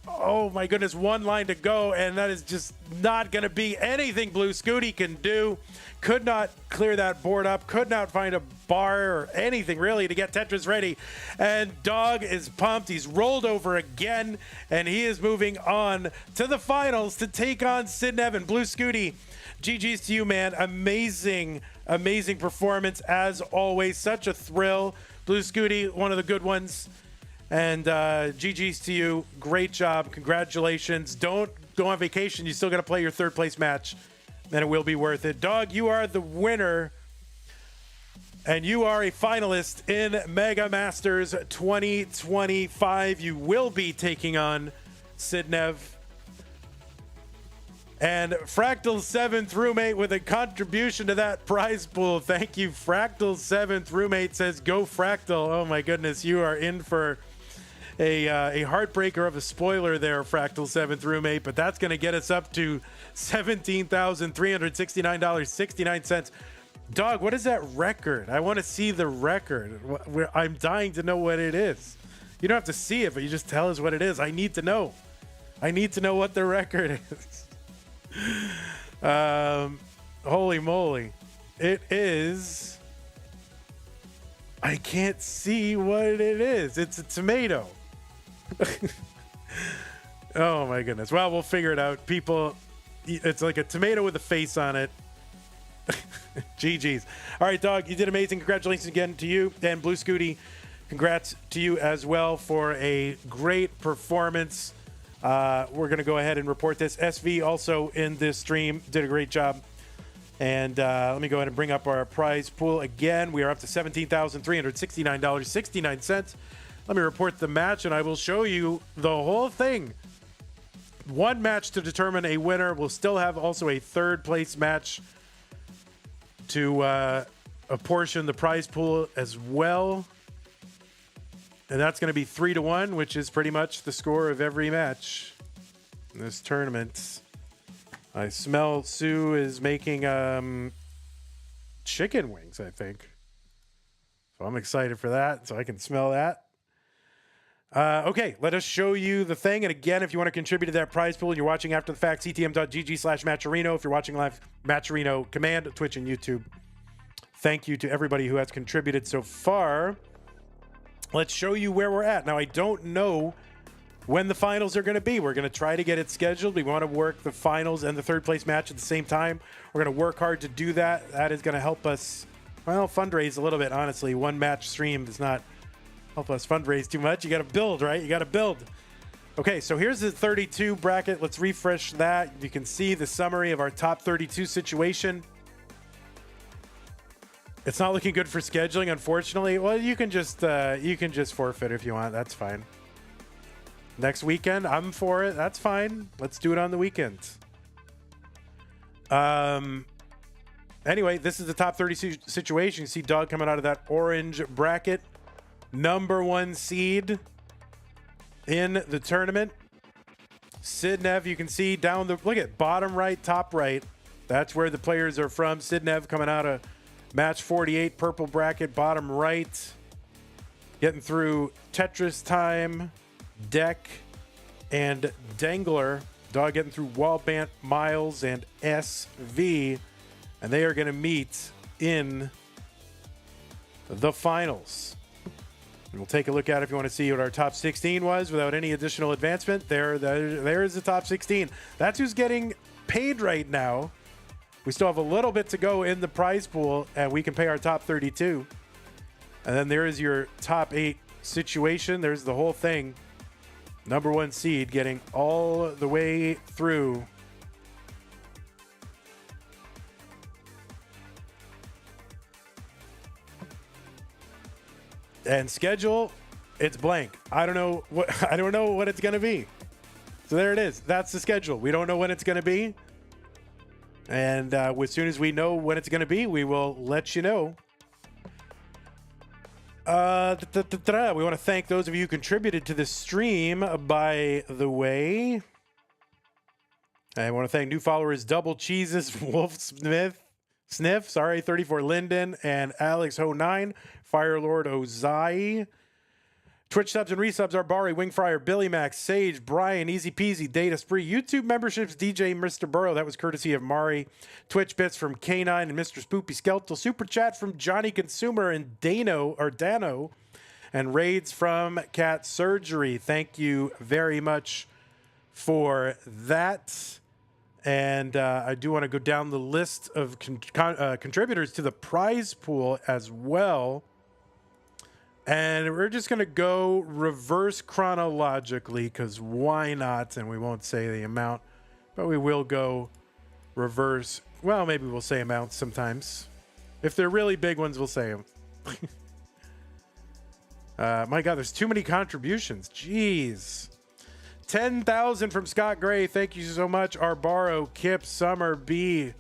oh my goodness, one line to go, and that is just not going to be anything Blue Scooty can do. Could not clear that board up, could not find a bar or anything really to get Tetris ready. And Dog is pumped. He's rolled over again, and he is moving on to the finals to take on Sid Nevin. Blue Scooty, GG's to you, man. Amazing, amazing performance as always. Such a thrill. Blue Scooty, one of the good ones. And GG's to you. Great job. Congratulations. Don't go on vacation. You still got to play your third place match, and it will be worth it. Dog, you are the winner, and you are a finalist in Mega Masters 2025. You will be taking on Sid Nev. And Fractal 7th Roommate with a contribution to that prize pool. Thank you, Fractal 7th Roommate says, go Fractal. Oh my goodness, you are in for a heartbreaker of a spoiler there, Fractal 7th Roommate, but that's going to get us up to $17,369.69. Dog, what is that record? I want to see the record. I'm dying to know what it is. You don't have to see it, but you just tell us what it is. I need to know. I need to know what the record is. Holy moly. It is... I can't see what it is. It's a tomato. Oh my goodness. Well, we'll figure it out. People, it's like a tomato with a face on it. GG's. All right, Dog, you did amazing. Congratulations again to you. And Blue Scooty, congrats to you as well for a great performance. We're going to go ahead and report this. SV also in this stream did a great job. And let me go ahead and bring up our prize pool again. We are up to $17,369.69. Let me report the match, and I will show you the whole thing. One match to determine a winner. We'll still have also a third place match to apportion the prize pool as well. And that's going to be 3-1, which is pretty much the score of every match in this tournament. I smell Sue is making chicken wings, I think. So I'm excited for that, so I can smell that. Okay, let us show you the thing. And again, if you want to contribute to that prize pool and you're watching after the fact, ctm.gg/Matcherino. If you're watching live, Matcherino Command, Twitch and YouTube. Thank you to everybody who has contributed so far. Let's show you where we're at. Now, I don't know when the finals are going to be. We're going to try to get it scheduled. We want to work the finals and the third place match at the same time. We're going to work hard to do that. That is going to help us, well, fundraise a little bit, honestly. One match stream does not help us fundraise too much. You got to build, right? You got to build. Okay, so here's the 32 bracket. Let's refresh that. You can see the summary of our top 32 situation. It's not looking good for scheduling, unfortunately. Well, you can just forfeit if you want. That's fine. Next weekend, I'm for it. That's fine. Let's do it on the weekend. Anyway, this is the top 30 situation. You see Dog coming out of that orange bracket. Number 1 seed in the tournament. Sidnev, you can see down the... Look at bottom right, top right. That's where the players are from. Sidnev coming out of match 48, purple bracket, bottom right. Getting through Tetris Time, Deck, and Dangler. Dog getting through Wallbant, Miles, and SV. And they are going to meet in the finals. And we'll take a look at it if you want to see what our top 16 was without any additional advancement. There is the top 16. That's who's getting paid right now. We still have a little bit to go in the prize pool, and we can pay our top 32. And then there is your top 8 situation. There's the whole thing. Number 1 seed getting all the way through. And schedule, it's blank. I don't know what it's going to be. So there it is. That's the schedule. We don't know when it's going to be. And as soon as we know when it's going to be, we will let you know. We want to thank those of you who contributed to this stream, by the way. I want to thank new followers Double Cheeses, Wolf Sniff, 34 Linden, and Alex Ho9, Firelord Ozai. Twitch subs and resubs are Bari, Wingfryer, Billy Max, Sage, Brian, Easy Peasy, Data Spree. YouTube memberships, DJ Mr. Burrow. That was courtesy of Mari. Twitch bits from K9 and Mr. Spoopy Skeletal. Super chat from Johnny Consumer and Dano. And raids from Cat Surgery. Thank you very much for that. And I do want to go down the list of contributors to the prize pool as well. And we're just going to go reverse chronologically, because why not? And we won't say the amount, but we will go reverse. Well, maybe we'll say amounts sometimes. If they're really big ones, we'll say them. My God, there's too many contributions. Jeez. 10,000 from Scott Gray. Thank you so much. Arbaro, Kip, Summer B,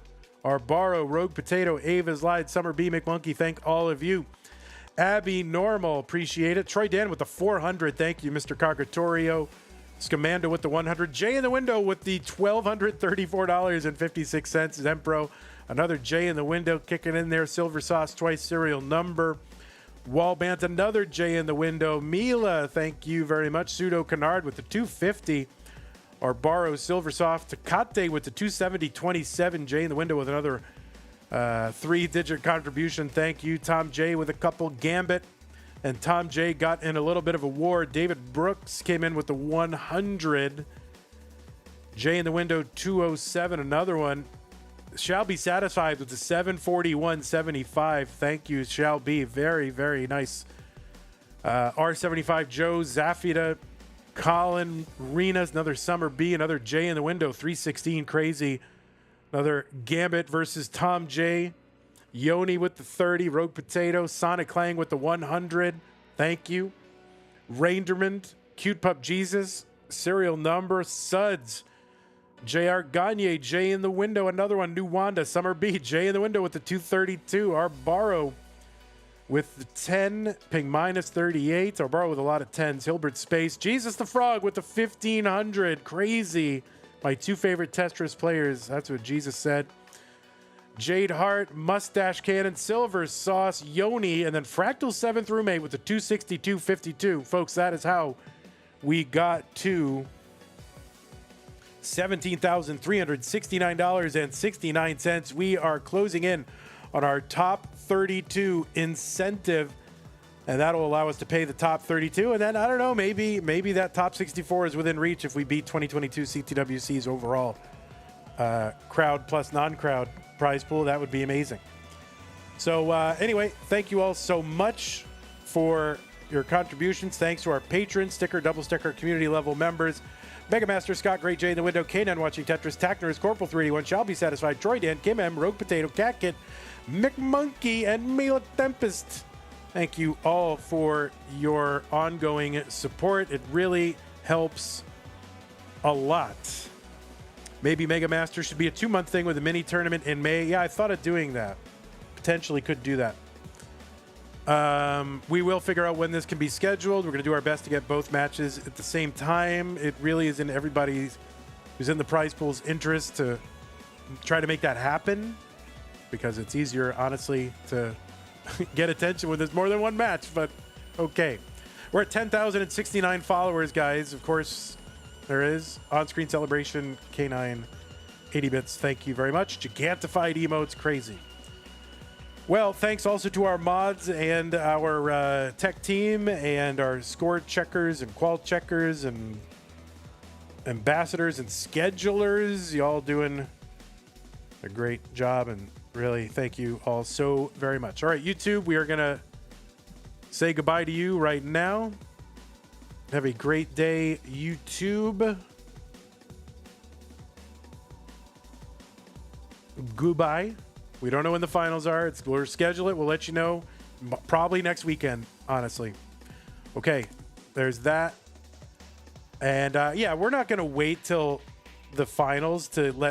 Arbaro, Rogue Potato, Ava's Lied, Summer B, McMonkey. Thank all of you. Abby Normal, appreciate it. Troy Dan with the 400. Thank you, Mr. Cocatorio. Scamando with the 100. Jay in the window with the $1,234.56. Zempro, another Jay in the window kicking in there. Silver Sauce twice, serial number. Wallbant, another J in the window. Mila, thank you very much. Pseudo Canard with the 250. Arbaro Silversoft. Takate with the 270.27. J in the window with another 3-digit contribution. Thank you. Tom J with a couple. Gambit. And Tom J got in a little bit of a war. David Brooks came in with the 100. J in the window 207. Another one. Shall be satisfied with the 741.75. Thank you, shall be. Very, very nice. R75 Joe Zafida Colin Renas, another Summer B, another J in the window, 316, crazy. Another Gambit versus Tom J. Yoni with the 30, Rogue Potato, Sonic Clang with the 100, thank you. Raindermond, Cute Pup Jesus, Serial Number, Suds, JR Gagne, J in the window, another one, New Wanda, Summer B, J in the window with the 232, our Borrow with the 10, Ping minus 38, our Borrow with a lot of 10s, Hilbert Space, Jesus the Frog with the 1500, crazy. My two favorite Tetris players, that's what Jesus said. Jade Hart, Mustache Cannon, Silver Sauce, Yoni, and then Fractal 7th Roommate with the 262.52. Folks, that is how we got to $17,369.69. We are closing in on our top 32 incentive, and that'll allow us to pay the top 32. And then, I don't know, maybe that top 64 is within reach if we beat 2022 CTWC's overall crowd plus non-crowd prize pool. That would be amazing. So anyway, thank you all so much for your contributions. Thanks to our patrons, sticker, double sticker, community level members, Mega Master Scott, Great J in the window, K9 watching Tetris, Tackners, Corporal 381, Shall Be Satisfied, Troy Dan, Kim M, Rogue Potato, Cat Kid, McMonkey, and Mila Tempest. Thank you all for your ongoing support. It really helps a lot. Maybe Mega Master should be a 2-month thing with a mini tournament in May. Yeah, I thought of doing that. Potentially could do that. We will figure out when this can be scheduled. We're going to do our best to get both matches at the same time. It really is in everybody's who's in the prize pool's interest to try to make that happen, because it's easier, honestly, to get attention when there's more than one match. But okay. We're at 10,069 followers, guys. Of course, there is on-screen celebration, K9, 80 bits. Thank you very much. Gigantified emotes, crazy. Well, thanks also to our mods and our tech team and our score checkers and qual checkers and ambassadors and schedulers. You all doing a great job, and really thank you all so very much. All right, YouTube, we are going to say goodbye to you right now. Have a great day, YouTube. Goodbye. We don't know when the finals are. We'll schedule it. We'll let you know probably next weekend, honestly. Okay, there's that. And yeah, we're not going to wait till the finals to let